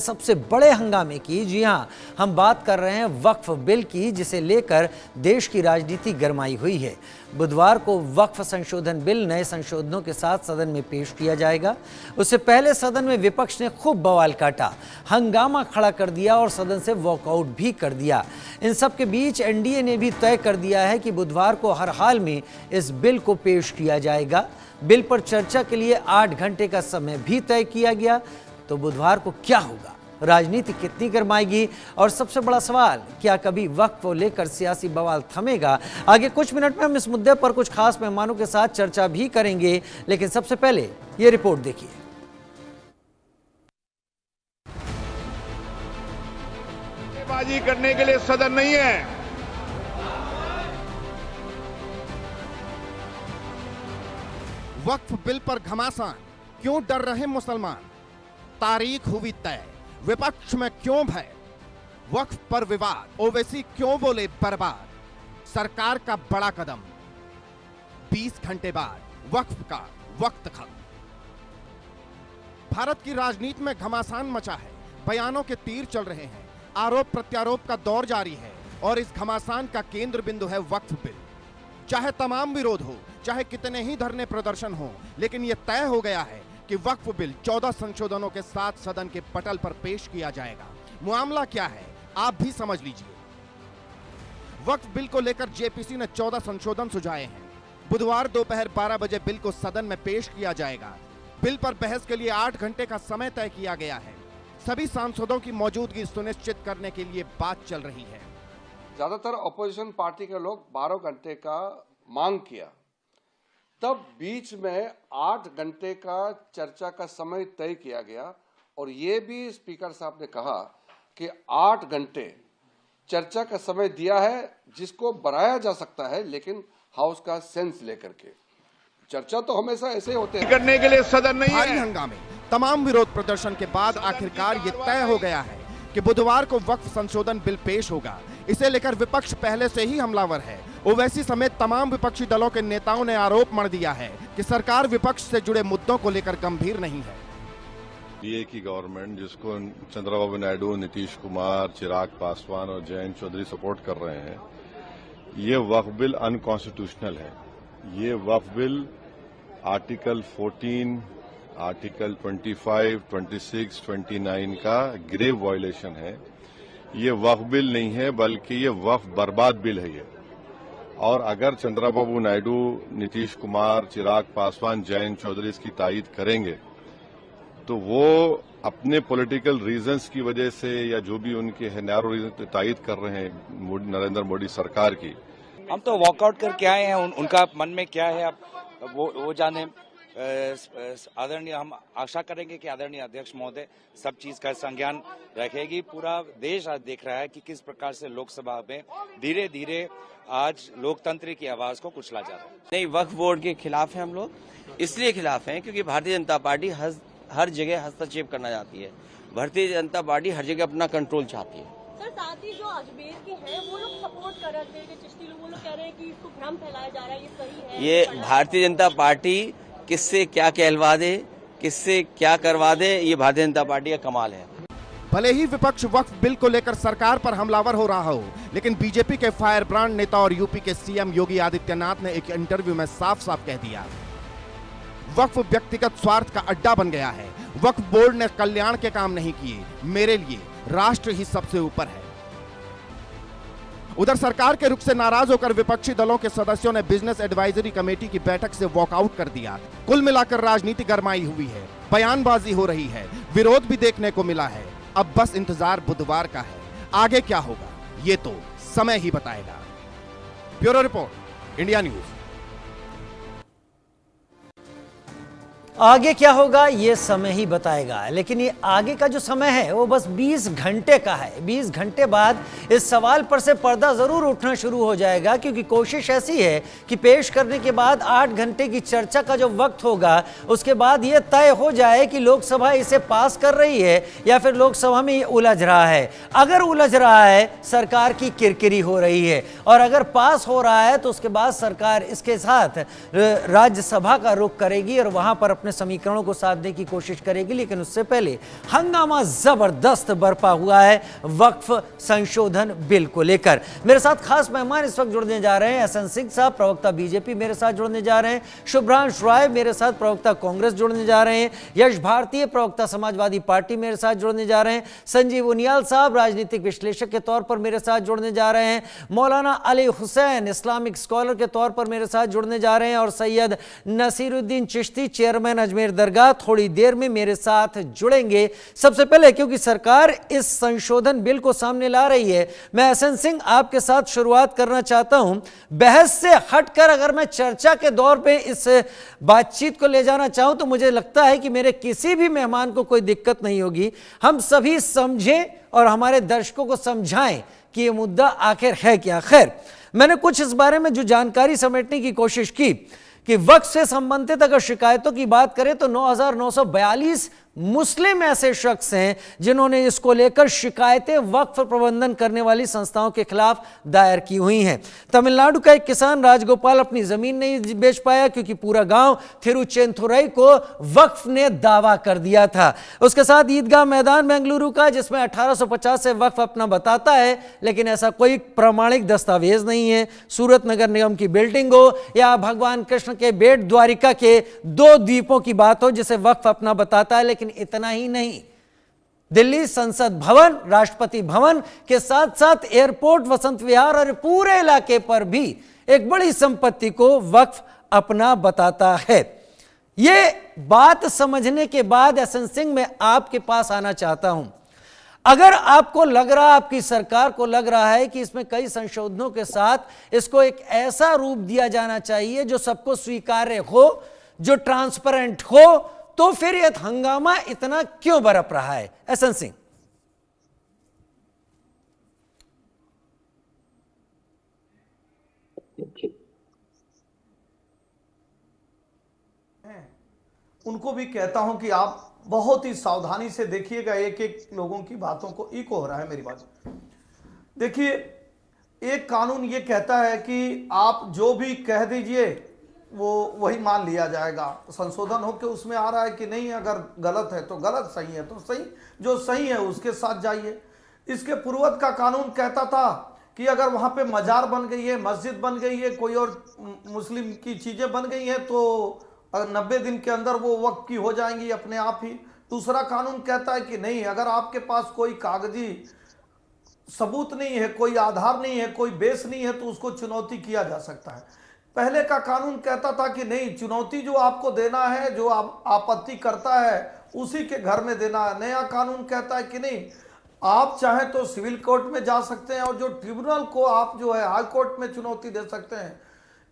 सबसे बड़े हंगामे की। जी हां, हम बात कर रहे हैं वक्फ बिल की, जिसे लेकर देश की राजनीति गरमाई हुई है। बुधवार को वक्फ संशोधन बिल नए संशोधनों के साथ सदन में पेश किया जाएगा। उससे पहले सदन में विपक्ष ने खूब बवाल काटा, हंगामा खड़ा कर दिया और सदन से वॉकआउट भी कर दिया। इन सब के बीच एनडीए ने भी तय कर दिया है कि बुधवार को हर हाल में इस बिल को पेश किया जाएगा। बिल पर चर्चा के लिए 8 घंटे का समय भी तय किया गया। तो बुधवार को क्या होगा, राजनीति कितनी गरमाएगी, और सबसे बड़ा सवाल, क्या कभी वक्फ को लेकर सियासी बवाल थमेगा? आगे कुछ मिनट में हम इस मुद्दे पर कुछ खास मेहमानों के साथ चर्चा भी करेंगे, लेकिन सबसे पहले ये रिपोर्ट देखिए। बाजी करने के लिए सदन नहीं है। वक्फ बिल पर घमासान, क्यों डर रहे मुसलमान? तारीख हुई तय, विपक्ष में क्यों भय? वक्फ पर विवाद, ओवैसी क्यों बोले बर्बाद? सरकार का बड़ा कदम, 20 घंटे बाद वक्फ का वक्त खत्म। भारत की राजनीति में घमासान मचा है, बयानों के तीर चल रहे हैं, आरोप प्रत्यारोप का दौर जारी है और इस घमासान का केंद्र बिंदु है वक्फ बिल। चाहे तमाम विरोध हो, चाहे कितने ही धरने प्रदर्शन हो, लेकिन यह तय हो गया है कि वक्फ बिल 14 संशोधनों के साथ सदन के पटल पर पेश किया जाएगा। मामला क्या है, आप भी समझ लीजिए। वक्फ बिल को लेकर जेपीसी ने 14 संशोधन सुझाए हैं। बुधवार दोपहर 12 बजे बिल को सदन में पेश किया जाएगा। बिल पर बहस के लिए 8 घंटे का समय तय किया गया है। सभी सांसदों की मौजूदगी सुनिश्चित करने के लिए बात चल रही है। ज्यादातर अपोजिशन पार्टी के लोग 12 घंटे का मांग किया, तब बीच में 8 घंटे का चर्चा का समय तय किया गया और ये भी स्पीकर साहब ने कहा कि 8 घंटे चर्चा का समय दिया है, जिसको बढ़ाया जा सकता है, लेकिन हाउस का सेंस लेकर के। चर्चा तो हमेशा ऐसे होते हैं। करने के लिए सदन नहीं भारी है। हंगामे, तमाम विरोध प्रदर्शन के बाद आखिरकार ये तय हो गया है कि बुधवार को वक्फ संशोधन बिल पेश होगा। इसे लेकर विपक्ष पहले से ही हमलावर है। ओवैसी समेत तमाम विपक्षी दलों के नेताओं ने आरोप मढ़ दिया है कि सरकार विपक्ष से जुड़े मुद्दों को लेकर गंभीर नहीं है। एनडीए की गवर्नमेंट, जिसको चंद्रबाबू नायडू, नीतीश कुमार, चिराग पासवान और जयंत चौधरी सपोर्ट कर रहे हैं, ये वक्फ बिल अनकॉन्स्टिट्यूशनल है। ये वक्फ बिल आर्टिकल 14, आर्टिकल 25, 26, 29 का ग्रेव वायलेशन है। ये वक्फ बिल नहीं है, बल्कि ये वक्फ बर्बाद बिल है ये। और अगर चंद्रबाबू नायडू, नीतीश कुमार, चिराग पासवान, जयंत चौधरी इसकी तायीद करेंगे, तो वो अपने पॉलिटिकल रीजंस की वजह से, या जो भी उनके है नैरो रीजन तायीद कर रहे हैं नरेंद्र मोदी सरकार की। हम तो वॉकआउट करके आए हैं, उनका मन में क्या है अब वो जाने। आदरणीय, हम आशा करेंगे कि आदरणीय अध्यक्ष महोदय सब चीज का संज्ञान रखेगी। पूरा देश आज देख रहा है कि किस प्रकार से लोकसभा में धीरे धीरे आज लोकतंत्र की आवाज को कुचला जा रहा है। नहीं, वक्फ बोर्ड के खिलाफ हैं हम लोग। इसलिए खिलाफ हैं क्योंकि भारतीय जनता पार्टी हर जगह हस्तक्षेप करना चाहती है। भारतीय जनता पार्टी हर जगह अपना कंट्रोल चाहती है। सर, साथ ही जो अजमेर के हैं वो लोग सपोर्ट कर रहे थे, चिश्ती लोग, वो लोग कह रहे हैं कि इसको भ्रम फैलाया जा रहा है, ये सही है। ये भारतीय जनता पार्टी किससे क्या कहलवा दे, किससे क्या करवा दे, ये भारतीय जनता पार्टी का कमाल है। भले ही विपक्ष वक्फ बिल को लेकर सरकार पर हमलावर हो रहा हो, लेकिन बीजेपी के फायर ब्रांड नेता और यूपी के सीएम योगी आदित्यनाथ ने एक इंटरव्यू में साफ साफ कह दिया, वक्फ व्यक्तिगत स्वार्थ का अड्डा बन गया है। वक्फ बोर्ड ने कल्याण के काम नहीं किए, मेरे लिए राष्ट्र ही सबसे ऊपर है। उधर सरकार के रुख से नाराज होकर विपक्षी दलों के सदस्यों ने बिजनेस एडवाइजरी कमेटी की बैठक से वॉकआउट कर दिया। कुल मिलाकर राजनीति गरमाई हुई है, बयानबाजी हो रही है, विरोध भी देखने को मिला है। अब बस इंतजार बुधवार का है। आगे क्या होगा ये तो समय ही बताएगा। Bureau report, India news. आगे क्या होगा ये समय ही बताएगा, लेकिन ये आगे का जो समय है वो बस 20 घंटे का है। 20 घंटे बाद इस सवाल पर से पर्दा जरूर उठना शुरू हो जाएगा, क्योंकि कोशिश ऐसी है कि पेश करने के बाद 8 घंटे की चर्चा का जो वक्त होगा, उसके बाद ये तय हो जाए कि लोकसभा इसे पास कर रही है या फिर लोकसभा में उलझ रहा है। अगर उलझ रहा है, सरकार की किरकिरी हो रही है, और अगर पास हो रहा है तो उसके बाद सरकार इसके साथ राज्यसभा का रुख करेगी और वहां पर अपने अपने समीकरणों को साधने की कोशिश करेगी, लेकिन उससे पहले हंगामा जबरदस्त बरपा हुआ है वक्फ संशोधन बिल को लेकर। मेरे साथ खास मेहमान इस वक्त जुड़ने जा रहे हैं। एसएन सिंह साहब, प्रवक्ता बीजेपी, मेरे साथ जुड़ने जा रहे हैं। शुभ्रांश राय, मेरे साथ प्रवक्ता कांग्रेस, जुड़ने जा रहे हैं। यश भारतीय, प्रवक्ता समाजवादी पार्टी, मेरे साथ जुड़ने जा रहे हैं। संजीव उनियाल साहब, राजनीतिक विश्लेषक के तौर पर मेरे साथ जुड़ने जा रहे हैं। मौलाना अली हुसैन, इस्लामिक स्कॉलर के तौर पर मेरे साथ जुड़ने जा रहे हैं। और सैयद नसीरुद्दीन चिश्ती, चेयरमैन अजमेर दरगाह, थोड़ी देर में मेरे साथ जुड़ेंगे। सबसे पहले, क्योंकि सरकार इस संशोधन बिल को सामने ला रही है, मैं एसएन सिंह आपके साथ शुरुआत करना चाहता हूं। बहस से हटकर अगर मैं चर्चा के दौर पे इस बातचीत को ले जाना चाहूं तो मुझे लगता है कि मेरे किसी भी मेहमान को कोई दिक्कत नहीं होगी। हम सभी समझें और हमारे दर्शकों को समझाएं कि यह मुद्दा आखिर है क्या। खैर, मैंने कुछ इस बारे में जो जानकारी समेटने की कोशिश की कि वक्फ से संबंधित अगर शिकायतों की बात करें तो 9,942 मुस्लिम ऐसे शख्स हैं जिन्होंने इसको लेकर शिकायतें वक्फ प्रबंधन करने वाली संस्थाओं के खिलाफ दायर की हुई हैं। तमिलनाडु का एक किसान राजगोपाल अपनी जमीन नहीं बेच पाया क्योंकि पूरा गांव थिरुचेंथुरई को वक्फ ने दावा कर दिया था। उसके साथ ईदगाह मैदान बेंगलुरु का, जिसमें 1850 से वक्फ अपना बताता है, लेकिन ऐसा कोई प्रमाणिक दस्तावेज नहीं है। सूरत नगर निगम की बिल्डिंग हो या भगवान कृष्ण के बेट द्वारिका के 2 द्वीपों की बात हो जिसे वक्फ अपना बताता है, लेकिन इतना ही नहीं, दिल्ली संसद भवन, राष्ट्रपति भवन के साथ साथ एयरपोर्ट, वसंत विहार और पूरे इलाके पर भी एक बड़ी संपत्ति को वक्फ अपना बताता है। यह बात समझने के बाद एसएन सिंह, मैं आपके पास आना चाहता हूं। अगर आपको लग रहा, आपकी सरकार को लग रहा है कि इसमें कई संशोधनों के साथ इसको एक ऐसा रूप दिया जाना चाहिए जो सबको स्वीकार्य हो, जो ट्रांसपेरेंट हो, तो फिर यह हंगामा इतना क्यों बरप रहा है? एसएन सिंह। उनको भी कहता हूं कि आप बहुत ही सावधानी से देखिएगा, एक एक लोगों की बातों को इको हो रहा है मेरी बात। देखिए, एक कानून ये कहता है कि आप जो भी कह दीजिए वो वही मान लिया जाएगा। संशोधन होकर उसमें आ रहा है कि नहीं, अगर गलत है तो गलत, सही है तो सही, जो सही है उसके साथ जाइए। इसके पूर्वत का कानून कहता था कि अगर वहां पे मजार बन गई है, मस्जिद बन गई है, कोई और मुस्लिम की चीजें बन गई हैं तो 90 दिन के अंदर वो वक्फ की हो जाएंगी अपने आप ही। दूसरा कानून कहता है कि नहीं, अगर आपके पास कोई कागजी सबूत नहीं है, कोई आधार नहीं है, कोई बेस नहीं है, तो उसको चुनौती किया जा सकता है। पहले का कानून कहता था कि नहीं, चुनौती जो आपको देना है, जो आप आपत्ति करता है उसी के घर में देना है। नया कानून कहता है कि नहीं, आप चाहें तो सिविल कोर्ट में जा सकते हैं और जो ट्रिब्यूनल को आप जो है हाई कोर्ट में चुनौती दे सकते हैं।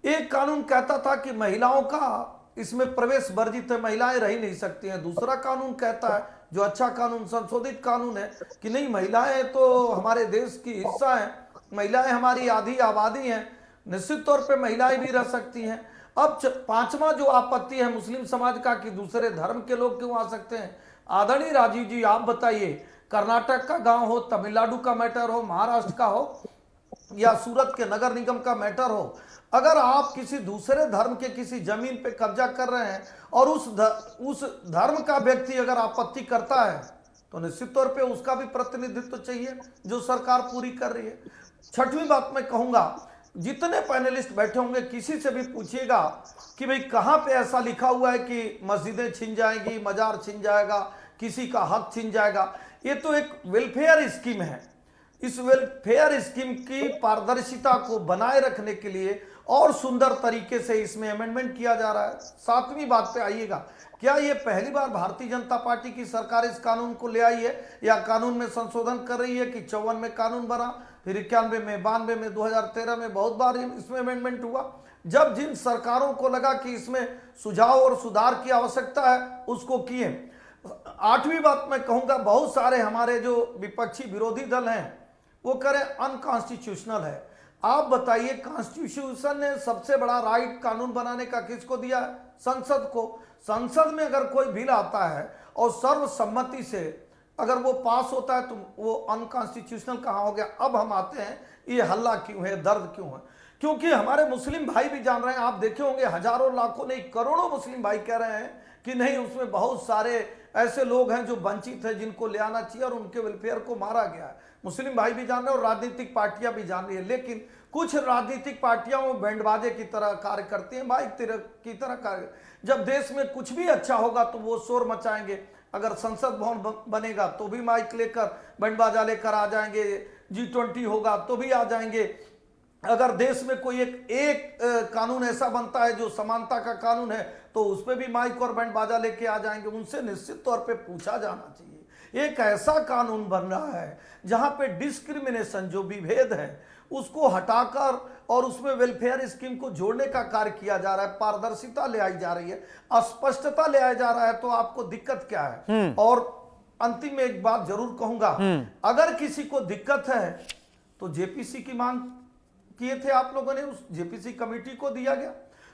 एक कानून कहता था कि महिलाओं का इसमें प्रवेश वर्जित है, महिलाएं रह नहीं सकती हैं। दूसरा कानून कहता है, जो अच्छा कानून, संशोधित कानून है, कि नहीं, महिलाएं तो हमारे देश की हिस्सा है, महिलाएं हमारी आधी आबादी हैं, निश्चित तौर पे महिलाएं भी रह सकती हैं। अब 5वां जो आपत्ति है मुस्लिम समाज का कि दूसरे धर्म के लोग क्यों आ सकते हैं। आदरणीय राजीव जी, आप बताइए, कर्नाटक का गांव हो, तमिलनाडु का मैटर हो, महाराष्ट्र का हो या सूरत के नगर निगम का मैटर हो, अगर आप किसी दूसरे धर्म के किसी जमीन पे कब्जा कर रहे हैं और उस धर्म का व्यक्ति अगर आपत्ति करता है तो निश्चित तौर पे उसका भी प्रतिनिधित्व चाहिए, जो सरकार पूरी कर रही है। 6वीं बात मैं कहूंगा, जितने पैनलिस्ट बैठे होंगे किसी से भी पूछिएगा कि भाई कहां पे ऐसा लिखा हुआ है कि मस्जिदें छिन जाएंगी, मजार छिन जाएगा, किसी का हक छिन जाएगा। ये तो एक वेलफेयर स्कीम है। इस वेलफेयर स्कीम की पारदर्शिता को बनाए रखने के लिए और सुंदर तरीके से इसमें अमेंडमेंट किया जा रहा है। 7वीं बात पे आइएगा, क्या ये पहली बार भारतीय जनता पार्टी की सरकार इस कानून को ले आई है या कानून में संशोधन कर रही है कि 54 में कानून बना, फिर 91 में, 92 में, 2013 में बहुत बार इसमें अमेंडमेंट हुआ। जब जिन सरकारों को लगा कि इसमें सुझाव और सुधार की आवश्यकता है उसको किए। 8वीं बात मैं कहूंगा, बहुत सारे हमारे जो विपक्षी विरोधी दल हैं वो करें अनकॉन्स्टिट्यूशनल है। आप बताइए, कॉन्स्टिट्यूशन ने सबसे बड़ा राइट कानून बनाने का किसको दिया है? संसद को। संसद में अगर कोई बिल आता है और सर्वसम्मति से अगर वो पास होता है तो वो अनकॉन्स्टिट्यूशनल कहाँ हो गया? अब हम आते हैं, ये हल्ला क्यों है, दर्द क्यों है? क्योंकि हमारे मुस्लिम भाई भी जान रहे हैं, आप देखे होंगे हजारों लाखों नहीं करोड़ों मुस्लिम भाई कह रहे हैं कि नहीं उसमें बहुत सारे ऐसे लोग हैं जो वंचित हैं जिनको ले आना चाहिए और उनके वेलफेयर को मारा गया है। मुस्लिम भाई भी जान रहे हैं और राजनीतिक पार्टियां भी जान रही है, लेकिन कुछ राजनीतिक पार्टियां वो बैंडबाजे की तरह कार्य करती हैं, माइक की तरह कार्य। जब देश में कुछ भी अच्छा होगा तो वो शोर मचाएंगे, अगर संसद भवन बनेगा तो भी माइक लेकर बैंडबाजा लेकर आ जाएंगे, G20 होगा तो भी आ जाएंगे, अगर देश में कोई एक कानून ऐसा बनता है जो समानता का कानून है तो उस पर भी माइक और बैंड बाजा लेके आ जाएंगे। उनसे निश्चित तौर पे पूछा जाना चाहिए। एक ऐसा कानून बन रहा है जहां पे डिस्क्रिमिनेशन, जो विभेद है, उसको हटाकर और उसमें वेलफेयर स्कीम को जोड़ने का कार्य किया जा रहा है, पारदर्शिता ले आई जा रही है, अस्पष्टता ले आया जा रहा है। तो आपको दिक्कत क्या है? और अंतिम में एक बात जरूर कहूंगा, अगर किसी को दिक्कत है तो जेपीसी की मांग किए थे आप लोगों ने, उस जेपीसी कमेटी को दिया गया,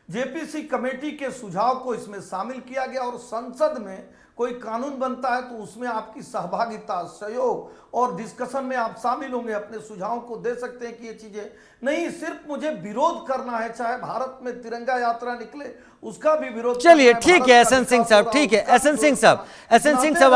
जेपीसी कमेटी के सुझाव को इसमें शामिल किया गया और संसद में कोई कानून बनता है तो उसमें आपकी सहभागिता, सहयोग और डिस्कशन में आप शामिल होंगे, अपने सुझावों को दे सकते हैं कि ये चीजें नहीं सिर्फ मुझे विरोध करना है, चाहे भारत में तिरंगा यात्रा निकले उसका भी विरोध। चलिए ठीक है एसएन सिंह साहब, ठीक है एसएन सिंह साहब, एसएन सिंह साहब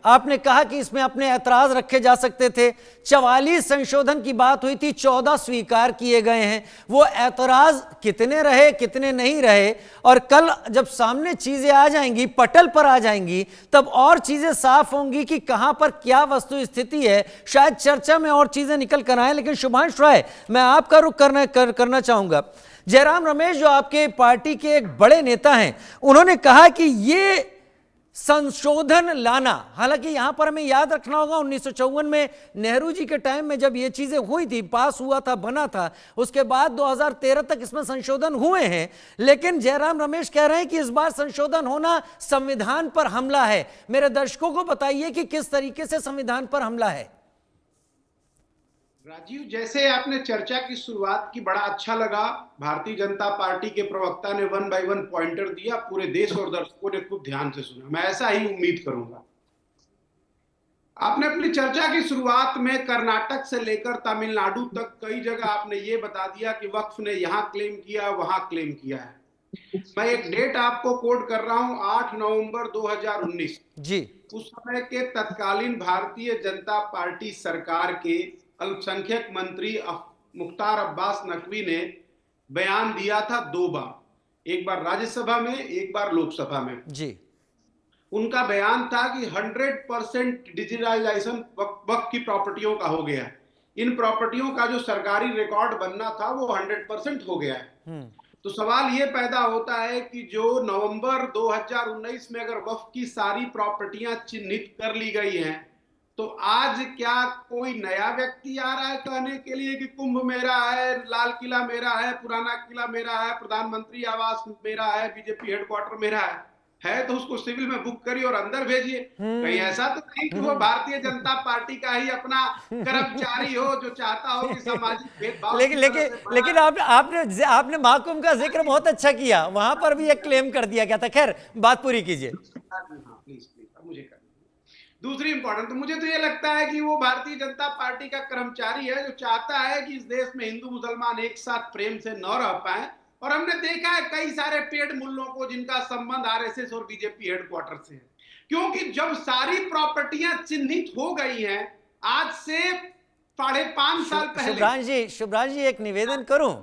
आपने कहा कि इसमें अपने ऐतराज रखे जा सकते थे। 44 संशोधन की बात हुई थी, 14 स्वीकार किए गए हैं। वो ऐतराज कितने रहे कितने नहीं रहे, और कल जब सामने चीजें आ जाएंगी, पटल पर आ जाएंगी, तब और चीजें साफ होंगी कि कहां पर क्या वस्तु स्थिति है। शायद चर्चा में और चीजें निकल कर आए। लेकिन शुभांश राय, मैं आपका रुख करना चाहूंगा। जयराम रमेश जो आपके पार्टी के एक बड़े नेता हैं, उन्होंने कहा कि ये संशोधन लाना, हालांकि यहां पर हमें याद रखना होगा 1954 में नेहरू जी के टाइम में जब ये चीजें हुई थी, पास हुआ था, बना था, उसके बाद 2013 तक इसमें संशोधन हुए हैं। लेकिन जयराम रमेश कह रहे हैं कि इस बार संशोधन होना संविधान पर हमला है। मेरे दर्शकों को बताइए कि किस तरीके से संविधान पर हमला है। राजीव, जैसे आपने चर्चा की शुरुआत की, बड़ा अच्छा लगा। भारतीय जनता पार्टी के प्रवक्ता ने 1 बाय 1 पॉइंटर दिया, पूरे देश और दर्शकों ने खूब ध्यान से सुना। मैं ऐसा ही उम्मीद करूंगा। आपने अपनी चर्चा की शुरुआत में कर्नाटक से लेकर तमिलनाडु तक कई जगह आपने ये बता दिया कि वक्फ ने यहां क्लेम किया, वहां क्लेम किया है। मैं एक डेट आपको कोट कर रहा हूं, 8 नवंबर 2019 जी। उस समय के तत्कालीन भारतीय जनता पार्टी सरकार के अल्पसंख्यक मंत्री मुख्तार अब्बास नकवी ने बयान दिया था 2 बार, एक बार राज्यसभा में, एक बार लोकसभा में जी। उनका बयान था कि 100% डिजिटलाइजेशन वक्फ की प्रॉपर्टियों का हो गया है। इन प्रॉपर्टियों का जो सरकारी रिकॉर्ड बनना था वो 100% हो गया है। तो सवाल ये पैदा होता है कि जो नवंबर 2019 में अगर वक्फ की सारी प्रॉपर्टियां चिन्हित कर ली गई हैं, तो आज क्या कोई नया व्यक्ति आ रहा है कहने के लिए कि कुंभ मेरा है, लाल किला मेरा है, पुराना किला मेरा है, प्रधानमंत्री आवास मेरा है, बीजेपी हेडक्वार्टर मेरा है तो उसको सिविल में बुक करिए और अंदर भेजिए। कहीं ऐसा तो नहीं कि वो भारतीय जनता पार्टी का ही अपना कर्मचारी हो जो चाहता हो कि सामाजिक भेदभाव। लेकिन आपने महाकुंभ का जिक्र बहुत अच्छा किया, वहां पर भी एक क्लेम कर दिया गया था। खैर, बात पूरी कीजिए। प्लीज मुझे कर दूसरी इंपॉर्टेंट, तो मुझे तो ये लगता है कि वो भारतीय जनता पार्टी का कर्मचारी है जो चाहता है कि इस देश में हिंदू मुसलमान एक साथ प्रेम से न रह पाए। और हमने देखा है कई सारे पेड़ मुल्लों को जिनका संबंध आरएसएस और बीजेपी हेडक्वार्टर से है, क्योंकि जब सारी प्रॉपर्टियां चिन्हित हो गई हैं आज से 5.5 साल पहले। शुभ्रांश जी एक निवेदन करूं,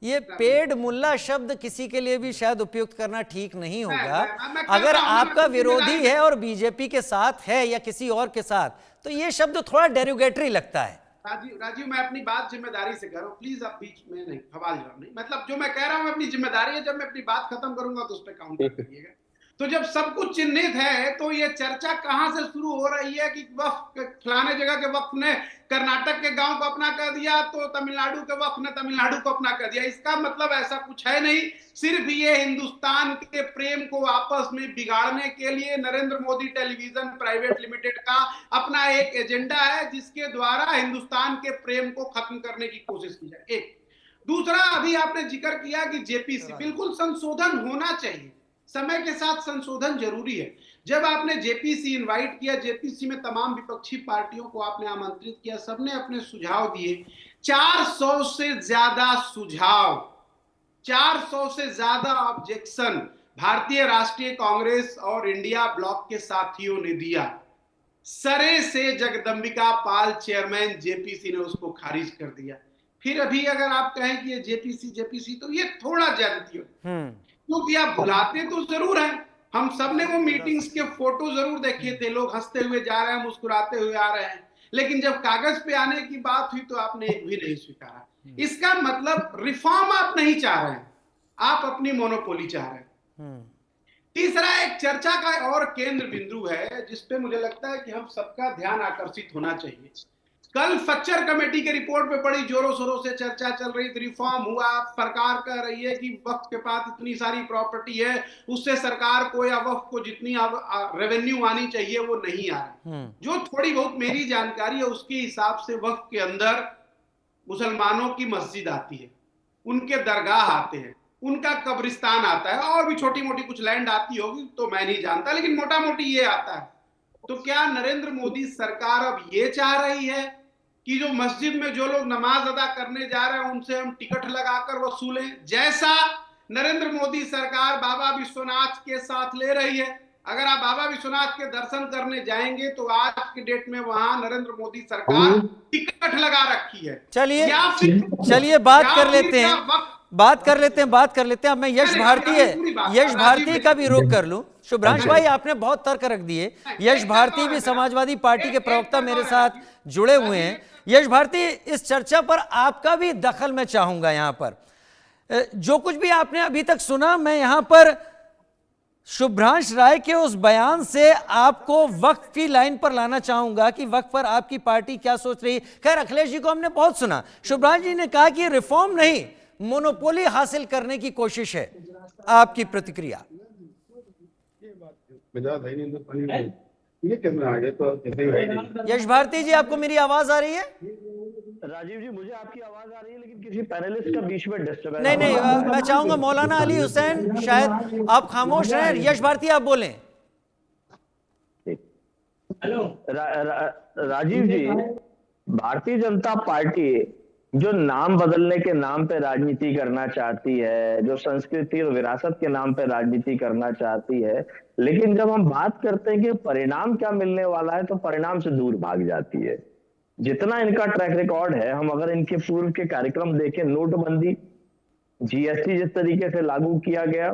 ये पेड़ मुल्ला शब्द किसी के लिए भी शायद उपयुक्त करना ठीक नहीं होगा। अगर आपका विरोधी है और बीजेपी के साथ है या किसी और के साथ, तो ये शब्द थोड़ा डेरोगेटरी लगता है। राजीव, मैं अपनी बात जिम्मेदारी से कर रहा हूँ, प्लीज आप बीच में नहीं, सवाल जवाब नहीं। मतलब जो मैं कह रहा हूँ अपनी जिम्मेदारी है, जब मैं अपनी बात खत्म करूंगा तो उस पर काउंटर करिएगा। तो जब सब कुछ चिन्हित है तो ये चर्चा कहां से शुरू हो रही है कि वक्फ फलाने जगह के वक्फ ने कर्नाटक के गांव को अपना कर दिया तो तमिलनाडु के वक्फ ने तमिलनाडु को अपना कर दिया। इसका मतलब ऐसा कुछ है नहीं, सिर्फ ये हिंदुस्तान के प्रेम को आपस में बिगाड़ने के लिए Narendra Modi television private limited का अपना एक एजेंडा है जिसके द्वारा हिंदुस्तान के प्रेम को खत्म करने की कोशिश की जाए। एक दूसरा, अभी आपने जिक्र किया कि जेपीसी, बिल्कुल संशोधन होना चाहिए, समय के साथ संशोधन जरूरी है। जब आपने जेपीसी इनवाइट किया, जेपीसी में तमाम विपक्षी पार्टियों को आपने आमंत्रित किया, सबने अपने सुझाव दिए। 400 से ज्यादा सुझाव 400 से ज्यादा ऑब्जेक्शन भारतीय राष्ट्रीय कांग्रेस और इंडिया ब्लॉक के साथियों ने दिया। सरे से जगदंबिका पाल चेयरमैन जेपीसी ने उसको खारिज कर दिया। फिर अभी अगर आप कहें कि ये जेपीसी तो ये थोड़ा ज्यादती हो, क्योंकि आप बुलाते तो जरूर हैं। हम सब ने वो मीटिंग्स के फोटो जरूर देखे थे, लोग हंसते हुए जा रहे हैं, मुस्कुराते हुए आ रहे हैं, लेकिन जब कागज पे आने की बात हुई तो आपने एक भी नहीं स्वीकारा। इसका मतलब रिफॉर्म आप नहीं चाह रहे हैं, आप अपनी मोनोपोली चाह रहे हैं। तीसरा एक चर्चा का और केंद्र बिंदु है जिसपे मुझे लगता है कि हम सबका ध्यान आकर्षित होना चाहिए। कल फच्चर कमेटी के रिपोर्ट पे बड़ी जोरों शोरों से चर्चा चल रही थी, रिफॉर्म हुआ, सरकार कह रही है कि वक्फ के पास इतनी सारी प्रॉपर्टी है, उससे सरकार को या वक्फ को जितनी रेवेन्यू आनी चाहिए वो नहीं आ रहा। जो थोड़ी बहुत मेरी जानकारी है उसके हिसाब से वक्फ के अंदर मुसलमानों की मस्जिद आती है, उनके दरगाह आते हैं, उनका कब्रिस्तान आता है, और भी छोटी मोटी कुछ लैंड आती होगी तो मैं नहीं जानता, लेकिन मोटा मोटी ये आता है। तो क्या नरेंद्र मोदी सरकार अब ये चाह रही है कि जो मस्जिद में जो लोग नमाज अदा करने जा रहे हैं उनसे हम टिकट लगाकर वसूलें, जैसा नरेंद्र मोदी सरकार बाबा विश्वनाथ के साथ ले रही है? अगर आप बाबा विश्वनाथ के दर्शन करने जाएंगे तो आज की डेट में वहां नरेंद्र मोदी सरकार टिकट लगा रखी है। चलिए बात कर लेते हैं। अब मैं यश भारती का भी रुख कर लूं। शुभ्रांश भाई, आपने बहुत तर्क रख दिए। यश भारती भी समाजवादी पार्टी के प्रवक्ता मेरे साथ जुड़े हुए हैं। यश भारती, इस चर्चा पर आपका भी दखल मैं चाहूंगा। यहां पर जो कुछ भी आपने अभी तक सुना, मैं यहां पर शुभ्रांश राय के उस बयान से आपको वक्फ की लाइन पर लाना चाहूंगा कि वक्फ पर आपकी पार्टी क्या सोच रही है। खैर, अखिलेश जी को हमने बहुत सुना, शुभ्रांश जी ने कहा कि रिफॉर्म नहीं, मोनोपोली हासिल करने की कोशिश है। आपकी प्रतिक्रिया? यश भारती जी, आपको मेरी आवाज आ रही है? राजीव जी, मुझे आपकी आवाज आ रही है, लेकिन किसी पैनलिस्ट का बीच में डिस्टर्बेंस। नहीं, मैं चाहूंगा मौलाना अली हुसैन, शायद आप खामोश रहें। यश भारती, आप बोलें। राजीव जी, भारतीय जनता पार्टी जो नाम बदलने के नाम पे राजनीति करना चाहती है, जो संस्कृति और विरासत के नाम पे राजनीति करना चाहती है, लेकिन जब हम बात करते हैं कि परिणाम क्या मिलने वाला है तो परिणाम से दूर भाग जाती है। जितना इनका ट्रैक रिकॉर्ड है, हम अगर इनके पूर्व के कार्यक्रम देखें, नोटबंदी, जीएसटी जिस तरीके से लागू किया गया,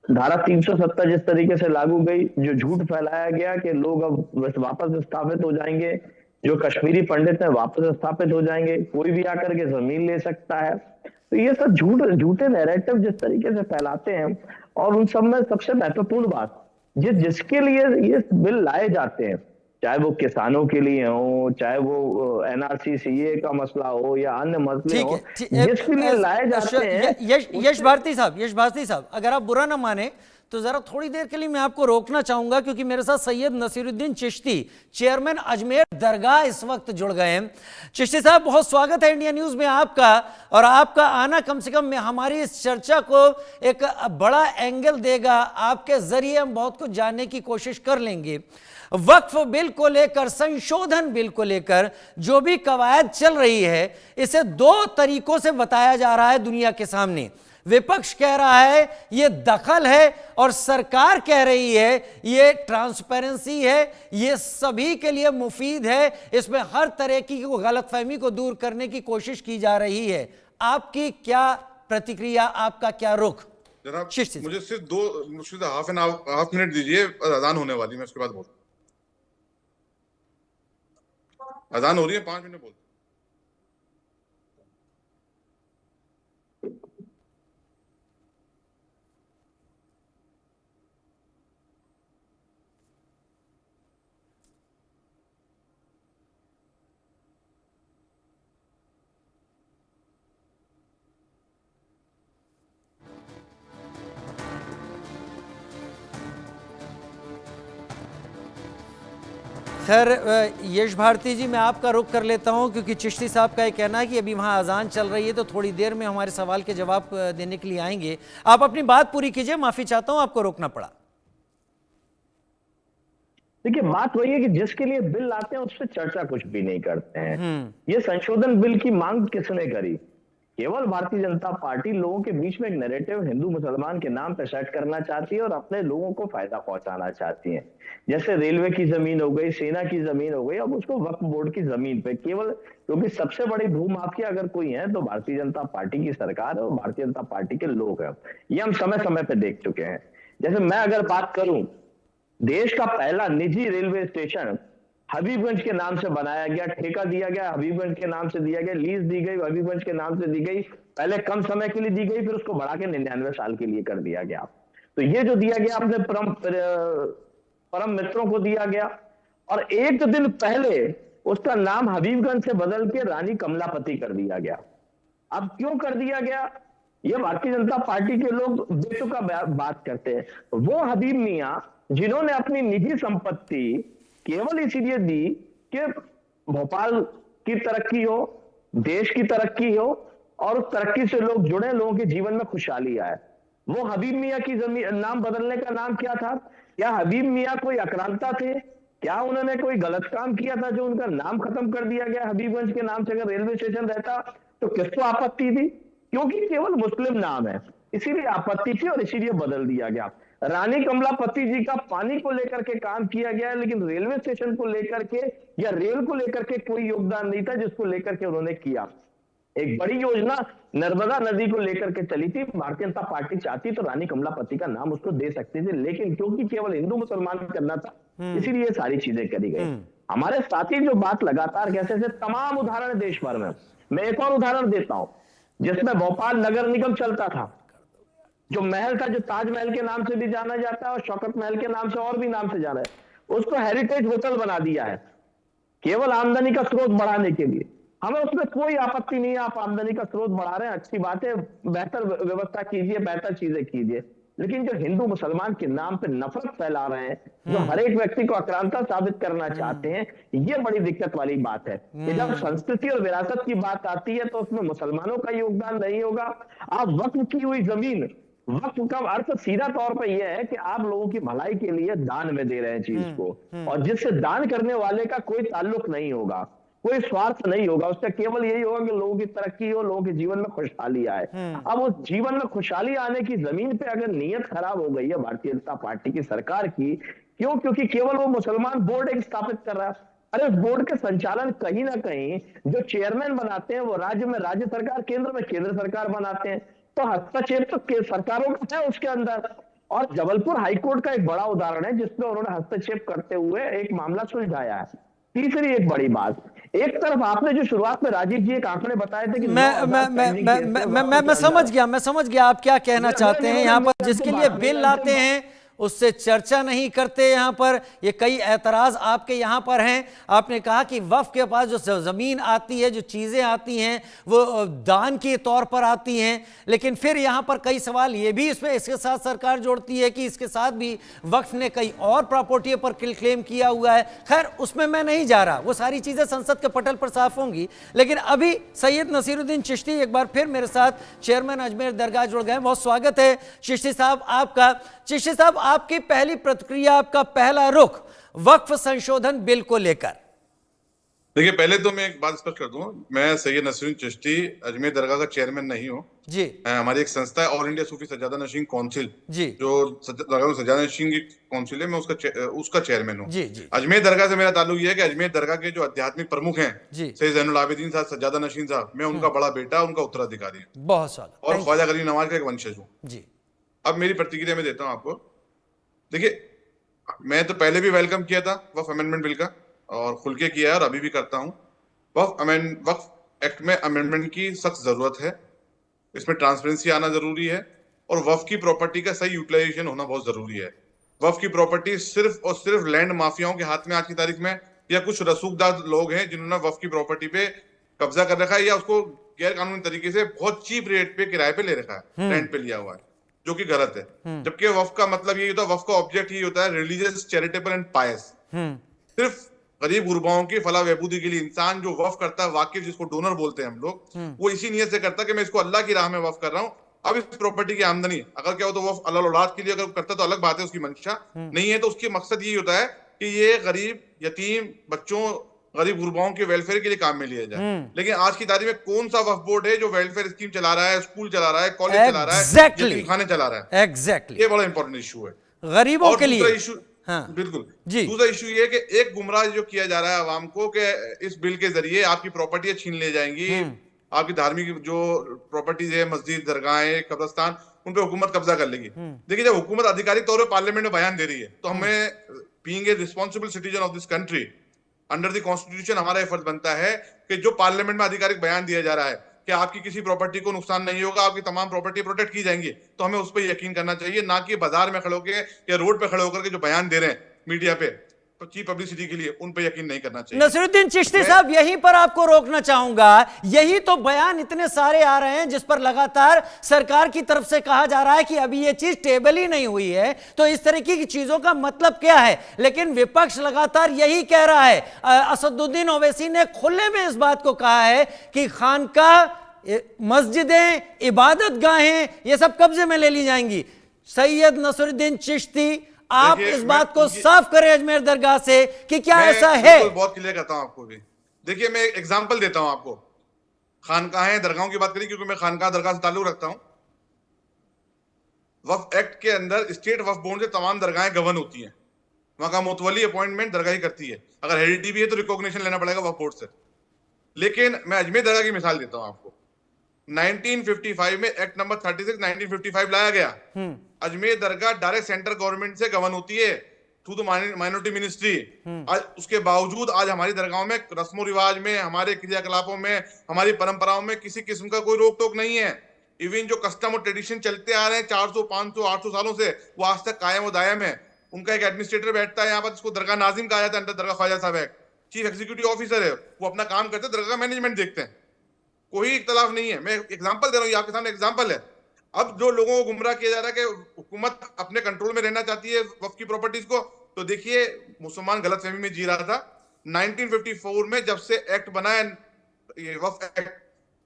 धारा 370 जिस तरीके से लागू गई, जो झूठ फैलाया गया कि लोग अब वापस विस्थापित हो जाएंगे, जो कश्मीरी पंडित हैं वापस स्थापित हो जाएंगे, कोई भी आकर के जमीन ले सकता है, तो ये सब झूठे नैरेटिव जिस तरीके से फैलाते हैं। और उन सब में सबसे महत्वपूर्ण बात, जिसके लिए ये बिल लाए जाते हैं, चाहे वो किसानों के लिए हो, चाहे वो एनआरसी सीए का मसला हो या अन्य मसले हो, जिसके लिए लाए जाते हैं। यश भारती साहब, अगर आप बुरा ना माने तो जरा थोड़ी देर के लिए मैं आपको रोकना चाहूंगा, क्योंकि मेरे साथ सैयद नसीरुद्दीन चिश्ती, चेयरमैन अजमेर दरगाह, इस वक्त जुड़ गए हैं। चिश्ती साहब, बहुत स्वागत है इंडिया न्यूज में आपका, और आपका आना कम से कम हमारी इस चर्चा को एक बड़ा एंगल देगा। आपके जरिए हम बहुत कुछ जानने की कोशिश कर लेंगे। वक्फ बिल को लेकर, संशोधन बिल को लेकर जो भी कवायद चल रही है, इसे दो तरीकों से बताया जा रहा है दुनिया के सामने। विपक्ष कह रहा है ये दखल है, और सरकार कह रही है ये ट्रांसपेरेंसी है, ये सभी के लिए मुफीद है, इसमें हर तरह की गलतफहमी को दूर करने की कोशिश की जा रही है। आपकी क्या प्रतिक्रिया, आपका क्या रुख? जनाब, मुझे सिर्फ हाफ मिनट दीजिए, अजान होने वाली, मैं उसके बाद बोलता हूं। अजान हो रही है, 5 मिनट बोलता। खैर, यश भारती जी, मैं आपका रुख कर लेता हूं, क्योंकि चिश्ती साहब का ये कहना है कि अभी वहां अजान चल रही है, तो थोड़ी देर में हमारे सवाल के जवाब देने के लिए आएंगे। आप अपनी बात पूरी कीजिए, माफी चाहता हूं आपको रोकना पड़ा। देखिए, बात वही है कि जिसके लिए बिल लाते हैं उस पर चर्चा कुछ भी नहीं करते हैं। ये संशोधन बिल की मांग किसने करी? केवल भारतीय जनता पार्टी लोगों के बीच में एक नैरेटिव हिंदू मुसलमान के नाम पर सेट करना चाहती है और अपने लोगों को फायदा पहुंचाना चाहती है। जैसे रेलवे की जमीन हो गई, सेना की जमीन हो गई, अब उसको वक्फ बोर्ड की जमीन पे केवल, क्योंकि सबसे बड़ी भूमाफिया अगर कोई है तो भारतीय जनता पार्टी की सरकार है और भारतीय जनता पार्टी के लोग हैं। ये हम समय समय पे देख चुके हैं। जैसे मैं अगर बात करूं, देश का पहला निजी रेलवे स्टेशन हबीबगंज के नाम से बनाया गया, ठेका दिया गया हबीबगंज के नाम से दिया गया, लीज दी गई हबीबगंज के नाम से दी गई, पहले कम समय के लिए दी गई, फिर उसको बढ़ा के 99 साल के लिए कर दिया गया। तो ये जो दिया गया अपने परम मित्रों को दिया गया, और एक दिन पहले उसका नाम हबीबगंज से बदल के रानी कमलापति कर दिया गया। अब क्यों कर दिया गया? ये भारतीय जनता पार्टी के लोग बेतुका बात करते हैं। वो हबीब मियां जिन्होंने अपनी निजी संपत्ति केवल इसीलिए दी कि भोपाल की तरक्की हो, देश की तरक्की हो और उस तरक्की से लोग जुड़े, लोगों के जीवन में खुशहाली आए। वो हबीब मियां की जमीन नाम बदलने का नाम क्या था? क्या हबीब मियां कोई आक्रांता थे? क्या उन्होंने कोई गलत काम किया था जो उनका नाम खत्म कर दिया गया हबीबगंज के नाम से? अगर रेलवे स्टेशन रहता तो किसको आपत्ति थी? क्योंकि केवल मुस्लिम नाम है, इसीलिए आपत्ति थी और इसीलिए बदल दिया गया। रानी कमलापति जी का पानी को लेकर के काम किया गया, लेकिन रेलवे स्टेशन को लेकर के या रेल को लेकर के कोई योगदान नहीं था जिसको लेकर के उन्होंने किया। एक बड़ी योजना नर्मदा नदी को लेकर के चली थी, भारतीय जनता पार्टी चाहती तो रानी कमलापति का नाम उसको दे सकती थी, लेकिन क्योंकि केवल हिंदू मुसलमान करना था इसीलिए सारी चीजें करी गई। हमारे साथी जो बात लगातार कहते थे, तमाम उदाहरण देश भर में, मैं एक और उदाहरण देता हूं जिसमें भोपाल नगर निगम चलता था, जो महल था, जो ताजमहल के नाम से भी जाना जाता है और शौकत महल के नाम से और भी नाम से जाना है, उसको हेरिटेज होटल बना दिया है केवल आमदनी का स्रोत बढ़ाने के लिए। हमें उसमें कोई आपत्ति नहीं है, आप आमदनी का स्रोत बढ़ा रहे हैं, अच्छी बात है, बेहतर व्यवस्था कीजिए, बेहतर चीजें कीजिए, लेकिन जो हिंदू मुसलमान के नाम पे नफरत फैला रहे हैं, जो हर एक व्यक्ति को आक्रांता साबित करना चाहते हैं, ये बड़ी दिक्कत वाली बात है कि जब संस्कृति और विरासत की बात आती है तो उसमें मुसलमानों का योगदान नहीं होगा। आप वक्फ की हुई जमीन, वक्त का अर्थ सीधा तौर पर यह है कि आप लोगों की भलाई के लिए दान में दे रहे हैं चीज को, और जिससे दान करने वाले का कोई ताल्लुक नहीं होगा, कोई स्वार्थ नहीं होगा, उसका केवल यही होगा कि लोगों की तरक्की हो, लोगों के जीवन में खुशहाली आए। अब उस जीवन में खुशहाली आने की जमीन पे अगर नीयत खराब हो गई है भारतीय जनता पार्टी की सरकार की, क्यों? क्योंकि केवल वो मुसलमान बोर्ड एक स्थापित कर रहा है। अरे उस बोर्ड के संचालन कहीं ना कहीं जो चेयरमैन बनाते हैं वो राज्य में राज्य सरकार, केंद्र में केंद्र सरकार बनाते हैं, तो हस्तक्षेप तो सरकारों का है उसके अंदर। और जबलपुर हाईकोर्ट का एक बड़ा उदाहरण है जिसमें उन्होंने हस्तक्षेप करते हुए एक मामला सुलझाया है। तीसरी एक बड़ी बात, एक तरफ आपने जो शुरुआत में राजीव जी एक आंकड़े बताए थे कि मैं समझ गया आप क्या कहना चाहते हैं। यहाँ पर जिसके लिए बिल लाते हैं उससे चर्चा नहीं करते। यहाँ पर ये कई एतराज आपके यहाँ पर हैं। आपने कहा कि वक्फ के पास जो ज़मीन आती है, जो चीज़ें आती हैं वो दान के तौर पर आती हैं, लेकिन फिर यहाँ पर कई सवाल ये भी इसमें इसके साथ सरकार जोड़ती है कि इसके साथ भी वक्फ ने कई और प्रॉपर्टी पर क्लेम किया हुआ है। खैर उसमें मैं नहीं जा रहा, वो सारी चीज़ें संसद के पटल पर साफ होंगी। लेकिन अभी सैयद नसीरुद्दीन चिश्ती एक बार फिर मेरे साथ चेयरमैन अजमेर दरगाह जुड़ गए। बहुत स्वागत है चिश्ती साहब आपका। चिश्ती साहब, आपकी पहली प्रतिक्रिया, आपका पहला रुख वक्फ संशोधन बिल को लेकर। देखिए, पहले तो मैं एक बात स्पष्ट कर दूं, मैं सैयद नसीरुद्दीन चिश्ती अजमेर दरगाह का चेयरमैन नहीं हूं जी। हमारी एक संस्था है ऑल इंडिया सूफी सज्जादा नशीन काउंसिल जी, जो सज्जादा नशीन की काउंसिल है, मैं उसका चेयरमैन हूं जी, जी। अजमेर दरगाह से मेरा ताल्लुक यह है कि अजमेर दरगाह के जो आध्यात्मिक प्रमुख हैं सैयद ज़ैनुल आबिदीन साहब सज्जादा नशीन साहब, मैं उनका बड़ा बेटा, उनका उत्तराधिकारी हूं। बहुत स्वागत। और ख्वाजा गरीब नवाज का एक वंशज हूँ जी। अब मेरी प्रतिक्रिया में देता हूँ आपको। देखिए, मैं तो पहले भी वेलकम किया था वक्फ अमेंडमेंट बिल का और खुल के किया है और अभी भी करता हूँ। वक्फ एक्ट में अमेंडमेंट की सख्त जरूरत है, इसमें ट्रांसपेरेंसी आना जरूरी है और वक्फ की प्रॉपर्टी का सही यूटिलाइजेशन होना बहुत जरूरी है। वक्फ की प्रॉपर्टी सिर्फ और सिर्फ लैंड माफियाओं के हाथ में आज की तारीख में, या कुछ रसूखदार लोग हैं जिन्होंने वक्फ की प्रॉपर्टी पे कब्जा कर रखा है या उसको गैर कानूनी तरीके से बहुत चीप रेट पे किराए पे ले रखा है, रेंट पे लिया हुआ है, जो कि गलत है। जबकि वक्फ का मतलब यही होता है, वक्फ का ऑब्जेक्ट यही होता है रिलीजियस, चैरिटेबल एंड पायस। सिर्फ गरीब गुरबाओं की फलाह बहबूदी के लिए इंसान जो वक्फ करता है, वाकिफ जिसको डोनर बोलते हैं हम लोग, वो इसी नियत से करता है कि मैं इसको अल्लाह की राह में वक्फ कर रहा हूँ। अब इस प्रॉपर्टी की आमदनी अगर क्या हो तो वक्फ अल्लाह औलाद के लिए अगर करता तो अलग बात है, उसकी मंशा नहीं है, तो उसकी मकसद यही होता है कि ये गरीब यतीम बच्चों गरीब गुरबाओं के वेलफेयर के लिए काम में लिया जाए। लेकिन आज की तारीख में कौन सा वक्फ बोर्ड है जो वेलफेयर स्कीम चला रहा है, स्कूल चला रहा है, कॉलेज चला रहा है, यतीमखाने चला रहा है? एग्जैक्टली, ये बड़ा इंपॉर्टेंट इशू है गरीबों के लिए। इशू, हाँ बिल्कुल जी। दूसरा इशू ये कि एक गुमराह जो किया जा रहा है आवाम को कि इस बिल के जरिए आपकी प्रॉपर्टी छीन ले जाएंगी, आपकी धार्मिक जो प्रॉपर्टीज है, मस्जिद, दरगाहें, कब्रिस्तान, उन पे हुकूमत कब्जा कर लेगी। देखिए, जब हुकूमत आधिकारिक तौर पर पार्लियामेंट में बयान दे रही है तो हमें being a responsible citizen of this country under the constitution हमारा ये फर्ज बनता है कि जो पार्लियामेंट में आधिकारिक बयान दिया जा रहा है कि आपकी किसी प्रॉपर्टी को नुकसान नहीं होगा, आपकी तमाम प्रॉपर्टी प्रोटेक्ट की जाएंगी, तो हमें उस पर यकीन करना चाहिए, ना कि बाजार में खड़े होकर या रोड पे खड़े होकर के जो बयान दे रहे हैं मीडिया पे चीप पब्लिसिटी के लिए, उन पे यकीन नहीं करना चाहिए। नसीरुद्दीन चिश्ती साहब, यहीं पर आपको रोकना चाहूंगा। यही तो बयान इतने सारे आ रहे हैं जिस पर लगातार सरकार की तरफ से कहा जा रहा है कि अभी ये चीज टेबल ही नहीं हुई है, तो इस तरीके की चीजों का मतलब क्या है? लेकिन विपक्ष लगातार यही कह रहा है। असदुद्दीन ओवैसी ने खुले में इस बात को कहा है कि खानकाह, मस्जिदें, इबादत गाहें, ये सब कब्जे में ले ली जाएंगी। सैयद नसीरुद्दीन चिश्ती, आप इस बात को साफ करें अजमेर दरगाह से कि क्या ऐसा है? बहुत क्लियर करता हूं आपको भी। देखिए, मैं एक एग्जांपल देता हूं आपको। खानकाहें, दरगाहों की बात करिए क्योंकि मैं खानकाह दरगाह से ताल्लुक रखता हूं। वक्फ एक्ट के अंदर स्टेट वक्फ बोर्ड से तमाम दरगाहें गवर्न होती हैं, वहां का मुतवली अपॉइंटमेंट दरगाह ही करती है। अगर हेरिडिटी भी है तो रिकॉग्निशन लेना पड़ेगा वक्फ बोर्ड से। लेकिन मैं अजमेर दरगाह की मिसाल देता हूं आपको। 1955 में एक्ट नंबर 36 1955 लाया गया। अजमेर दरगाह डायरेक्ट सेंट्रल गवर्नमेंट से गवर्न होती है थ्रू द माइनॉरिटी मिनिस्ट्री। आज उसके बावजूद आज हमारी दरगाहों में रस्मों रिवाज में, हमारे क्रियाकलापों में, हमारी परंपराओं में किसी किस्म का कोई रोक टोक नहीं है। इवन जो कस्टम और ट्रेडिशन चलते आ रहे हैं 400, 500, 800 सालों से, वो आज तक कायम और दायम है। उनका एक एडमिनिस्ट्रेटर बैठता है यहाँ पर, जिसको दरगाह नाजिम कहा जाता है, अंदर दरगाह Khwaja Sahab act, chief executive officer है, वो अपना काम करते हैं, दरगाह मैनेजमेंट देखते हैं, कोई इख्तलाफ नहीं है। मैं एग्जांपल दे रहा हूँ, आपके सामने एग्जांपल है। अब जो लोगों को गुमराह किया जा रहा है कि हुकूमत अपने कंट्रोल में रहना चाहती है वक्फ की प्रॉपर्टीज को, तो देखिए, मुसलमान गलतफहमी में जी रहा था। 1954 में जब से एक्ट बना है, ये वक्फ एक्ट,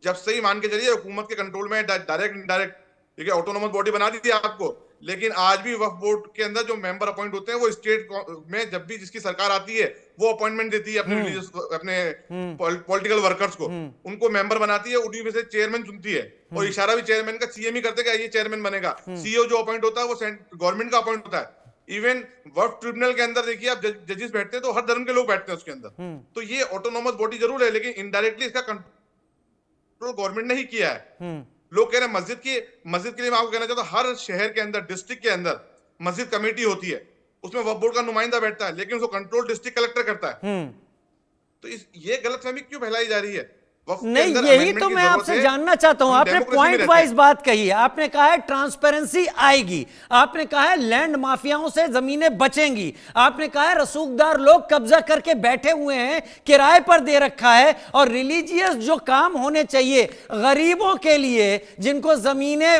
जब से ही मान के चलिए हुकूमत के कंट्रोल में डायरेक्ट इनडायरेक्ट, ठीक है, ऑटोनोमस बॉडी बना दी थी आपको। लेकिन आज भी वक्फ बोर्ड के अंदर जो मेंबर अपॉइंट होते हैं वो स्टेट में जब भी जिसकी सरकार आती है वो अपॉइंटमेंट देती है अपने रिलीजियस, अपने पॉलिटिकल वर्कर्स को, उनको मेंबर बनाती है, उन्हीं में से चेयरमैन चुनती है। और इशारा भी चेयरमैन का सीएम ही करते हैं, ये चेयरमैन बनेगा। सीईओ जो अपॉइंट होता है वो गवर्नमेंट का अपॉइंट होता है। इवन वक्फ ट्रिब्यूनल के अंदर देखिए आप, जजेस बैठते हैं तो हर धर्म के लोग बैठते हैं उसके अंदर। तो ये ऑटोनोमस बॉडी जरूर है, लेकिन इनडायरेक्टली इसका कंट्रोल गवर्नमेंट ने ही किया है। लोग कह रहे हैं मस्जिद के लिए मैं आपको कहना चाहता हूं, हर शहर के अंदर, डिस्ट्रिक्ट के अंदर मस्जिद कमेटी होती है, उसमें वक्फ बोर्ड का नुमाइंदा बैठता है, लेकिन उसको कंट्रोल डिस्ट्रिक्ट कलेक्टर करता है। तो ये गलतफहमी क्यों फैलाई जा रही है? नहीं, यही तो मैं आपसे जानना चाहता हूं। आपने पॉइंट वाइज बात कही है, आपने कहा है ट्रांसपेरेंसी आएगी, आपने कहा है लैंड माफियाओं से जमीनें बचेंगी, आपने कहा है रसूखदार लोग कब्जा करके बैठे हुए हैं, किराए पर दे रखा है, और रिलीजियस जो काम होने चाहिए गरीबों के लिए, जिनको जमीनें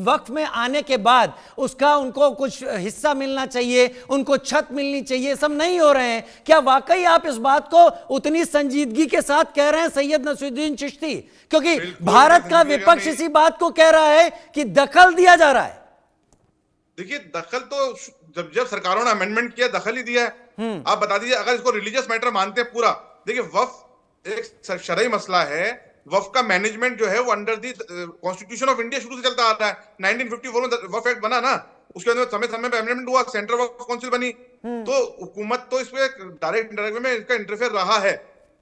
वक्फ में आने के बाद उसका उनको कुछ हिस्सा मिलना चाहिए, उनको छत मिलनी चाहिए, सब नहीं हो रहे हैं। क्या वाकई आप इस बात को उतनी संजीदगी के साथ कह रहे हैं सैयद नसीरुद्दीन चिश्ती? क्योंकि भारत का विपक्ष इसी बात को कह रहा है कि दखल दिया जा रहा है। देखिए, दखल तो जब सरकारों ने अमेंडमेंट किया, दखल ही दिया है। आप बता दीजिए, अगर इसको रिलीजियस मैटर मानते हैं पूरा, देखिए वक्फ एक शरई मसला है। वक्फ का मैनेजमेंट जो है वो under the constitution of India शुरू से चलता आ रहा है। 1954 में वक्फ एक्ट बना ना, उसके अंदर समय समय पे अमेंडमेंट हुआ, सेंट्रल वक्फ काउंसिल बनी, तो हुकूमत तो इसमें डायरेक्ट इंडायरेक्ट में इसका इंटरफेयर रहा है।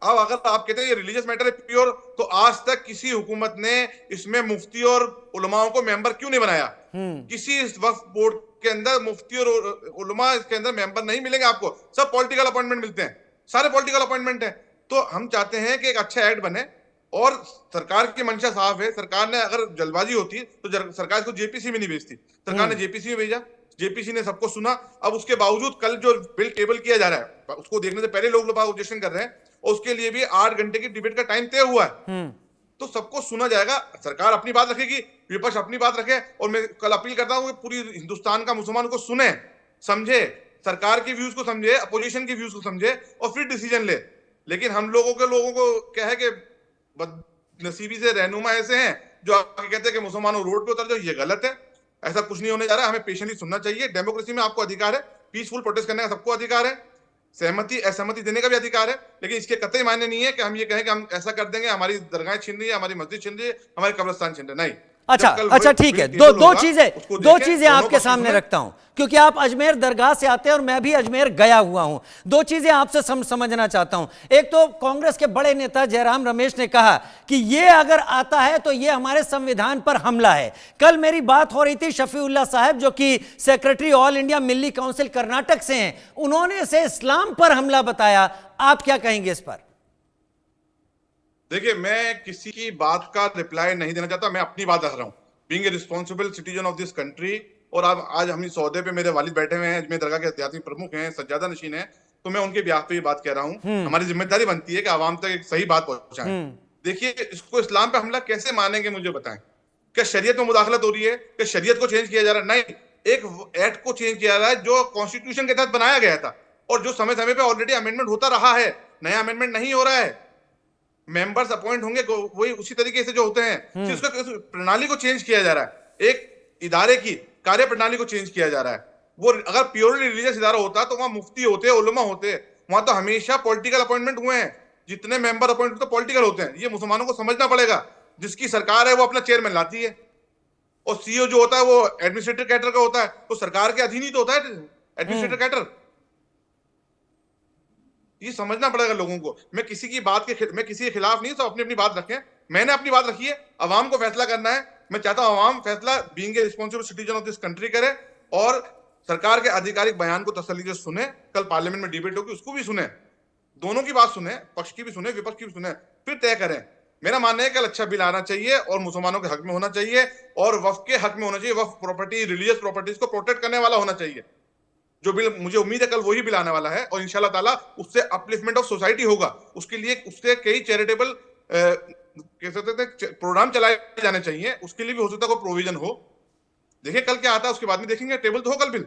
अब अगर आप कहते हैं ये रिलीजियस मैटर है प्योर, तो आज तक किसी हुकूमत ने इसमें मुफ्ती और उलमाओं को मेंबर क्यों नहीं बनाया? किसी वक्फ बोर्ड के अंदर मुफ्ती और उलमा इसके अंदर मेंबर नहीं मिलेंगे आपको, सब पॉलिटिकल अपॉइंटमेंट मिलते हैं, सारे पॉलिटिकल अपॉइंटमेंट है। तो हम चाहते हैं कि एक अच्छा एक्ट बने, और सरकार की मंशा साफ है। सरकार ने अगर जल्दबाजी होती तो सरकार इसको जेपीसी में नहीं भेजती, सरकार ने जेपीसी में भेजा, जेपीसी ने सबको सुना। अब उसके बावजूद कल जो बिल टेबल किया जा रहा है, उसको देखने से पहले लोग ऑब्जेक्शन कर रहे हैं, और उसके लिए भी 8 घंटे की डिबेट का टाइम तय हुआ है। तो सबको सुना जाएगा, सरकार अपनी बात रखेगी, विपक्ष अपनी बात रखे। और मैं कल अपील करता हूं कि पूरी हिंदुस्तान का मुसलमान को सुने, समझे, सरकार की व्यूज को समझे, अपोजिशन की व्यूज को समझे, और फिर डिसीजन ले। लेकिन हम लोगों को क्या है कि बदनसीबी से रहनुमा ऐसे हैं जो आगे कहते हैं कि मुसलमानों रोड पे उतर जाओ, ये गलत है। ऐसा कुछ नहीं होने जा रहा है। हमें पेशेंटली सुनना चाहिए। डेमोक्रेसी में आपको अधिकार है, पीसफुल प्रोटेस्ट करने का सबको अधिकार है, सहमति असहमति देने का भी अधिकार है, लेकिन इसके कतई मायने नहीं है कि हम ये कहें कि हम ऐसा कर देंगे, हमारी दरगाहें छीन रही है, हमारी मस्जिद छीन रही है, हमारे कब्रिस्तान छीन रहे, नहीं। अच्छा ठीक है, दो चीजें आपके सामने रखता हूं, क्योंकि आप अजमेर दरगाह से आते हैं और मैं भी अजमेर गया हुआ हूं। दो चीजें आपसे समझना चाहता हूं। एक तो कांग्रेस के बड़े नेता जयराम रमेश ने कहा कि ये अगर आता है तो ये हमारे संविधान पर हमला है। कल मेरी बात हो रही थी शफीउल्लाह साहब, जो कि सेक्रेटरी ऑल इंडिया मिल्ली काउंसिल कर्नाटक से हैं, उन्होंने इसे इस्लाम पर हमला बताया। आप क्या कहेंगे इस पर? देखिए, मैं किसी की बात का रिप्लाई नहीं देना चाहता, मैं अपनी बात रख रहा हूँ। Being a responsible citizen of this country, और आज हम इस सौदे पे मेरे वालिद बैठे हुए हैं, अजमेर दरगाह के आध्यात्मिक प्रमुख हैं, सज्जादा नशीन हैं, तो मैं उनके ब्याह पे ये बात कह रहा हूँ। हमारी जिम्मेदारी बनती है कि आवाम तक एक सही बात पहुंचाएं। देखिए, इसको इस्लाम पे हमला कैसे मानेंगे, मुझे बताएं। क्या शरीयत में मुदाखलत हो रही है? क्या शरीयत को चेंज किया जा रहा है? नहीं, एक एक्ट को चेंज किया जा रहा है जो कॉन्स्टिट्यूशन के तहत बनाया गया था और जो समय समय पे ऑलरेडी अमेंडमेंट होता रहा है। नया अमेंडमेंट नहीं हो रहा है। मेंबर्स अपॉइंट होंगे वही उसी तरीके से जो होते हैं, सिर्फ उसका प्रणाली को चेंज किया जा रहा है। एक इदारे की कार्य प्रणाली को चेंज किया जा रहा है। वो अगर प्योरली रिलीजियस इदारा होता तो वहां मुफ्ती होते, उलमा होते। वहां तो हमेशा पॉलिटिकल अपॉइंटमेंट हुए हैं। जितने मेंबर अपॉइंट तो पॉलिटिकल होते हैं। ये मुसलमानों को समझना पड़ेगा। जिसकी सरकार है वो अपना चेयरमैन लाती है, और सीईओ जो होता है वो एडमिनिस्ट्रेटिव कैडर का होता है, तो सरकार के अधीन ही तो होता है एडमिनिस्ट्रेटिव कैडर। ये समझना पड़ेगा लोगों को। मैं किसी के खिलाफ नहीं, सब अपनी अपनी बात रखें। मैंने अपनी बात रखी है, अवाम को फैसला करना है। मैं चाहता हूं अवाम फैसला being a responsible citizen of this country करे और सरकार के आधिकारिक बयान को तसल्ली से सुने। कल पार्लियामेंट में डिबेट होगी, उसको भी सुने, दोनों की बात सुने, पक्ष की भी सुने, विपक्ष की भी सुने, फिर तय करें। मेरा मानना है कल अच्छा बिल आना चाहिए और मुसलमानों के हक में होना चाहिए और वक्फ के हक में होना चाहिए। वक्फ प्रॉपर्टी, रिलीजियस प्रॉपर्टीज को प्रोटेक्ट करने वाला होना चाहिए। जो बिल, मुझे उम्मीद है कल वही बिल आने वाला है और इंशाल्लाह ताला उससे अपलिफ्टमेंट ऑफ सोसाइटी होगा। उसके लिए उससे कई चैरिटेबल प्रोग्राम चलाए जाने चाहिए। उसके लिए भी हो सकता है कोई प्रोविजन हो। देखिए कल क्या आता है, उसके बाद में देखेंगे। टेबल तो हो कल बिल।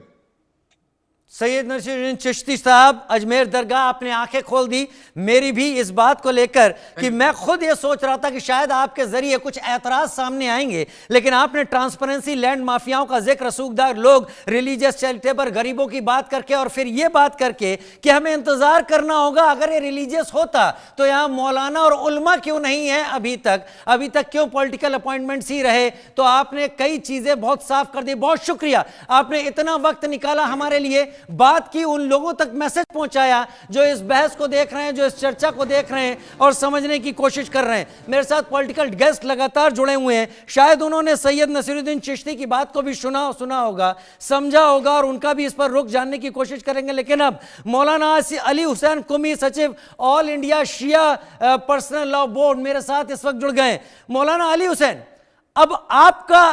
सैयद नसीरुद्दीन चिश्ती साहब, अजमेर दरगाह आपने आंखें खोल दी मेरी भी इस बात को लेकर कि मैं खुद ये सोच रहा था कि शायद आपके जरिए कुछ ऐतराज सामने आएंगे, लेकिन आपने ट्रांसपेरेंसी, लैंड माफियाओं का जिक्र, सूखदार लोग, रिलीजियस चैरिटेबल, गरीबों की बात करके और फिर ये बात करके कि हमें इंतजार करना होगा। अगर ये रिलीजियस होता तो यहाँ मौलाना और उलमा क्यों नहीं है अभी तक क्यों पॉलिटिकल अपॉइंटमेंट्स ही रहे? तो आपने कई चीजें बहुत साफ कर दी। बहुत शुक्रिया, आपने इतना वक्त निकाला हमारे लिए, बात की, उन लोगों तक मैसेज पहुंचाया जो इस बहस को देख रहे हैं, जो इस चर्चा को देख रहे हैं और समझने की कोशिश कर रहे हैं। मेरे साथ पॉलिटिकल गेस्ट लगातार जुड़े हुए हैं। शायद उन्होंने सैयद नसीरुद्दीन चिश्ती की बात को भी सुना होगा, समझा होगा और उनका भी इस पर रुख जानने की कोशिश करेंगे। लेकिन अब मौलाना अली हुसैन कुमी, सचिव ऑल इंडिया शिया पर्सनल लॉ बोर्ड, मेरे साथ इस वक्त जुड़ गए। मौलाना अली हुसैन, अब आपका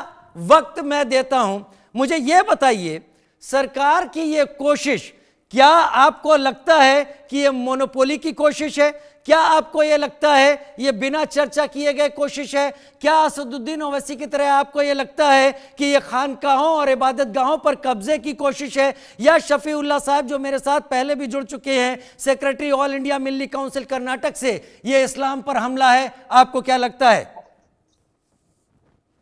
वक्त मैं देता हूं। मुझे यह बताइए, सरकार की ये कोशिश, क्या आपको लगता है कि ये मोनोपोली की कोशिश है? क्या आपको ये लगता है ये बिना चर्चा किए गए कोशिश है? क्या असदुद्दीन ओवैसी की तरह आपको ये लगता है कि ये खानकाहों और इबादत गाहों पर कब्जे की कोशिश है? या शफीउल्लाह साहब जो मेरे साथ पहले भी जुड़ चुके हैं, सेक्रेटरी ऑल इंडिया मिल्ली काउंसिल कर्नाटक से, ये इस्लाम पर हमला है? आपको क्या लगता है?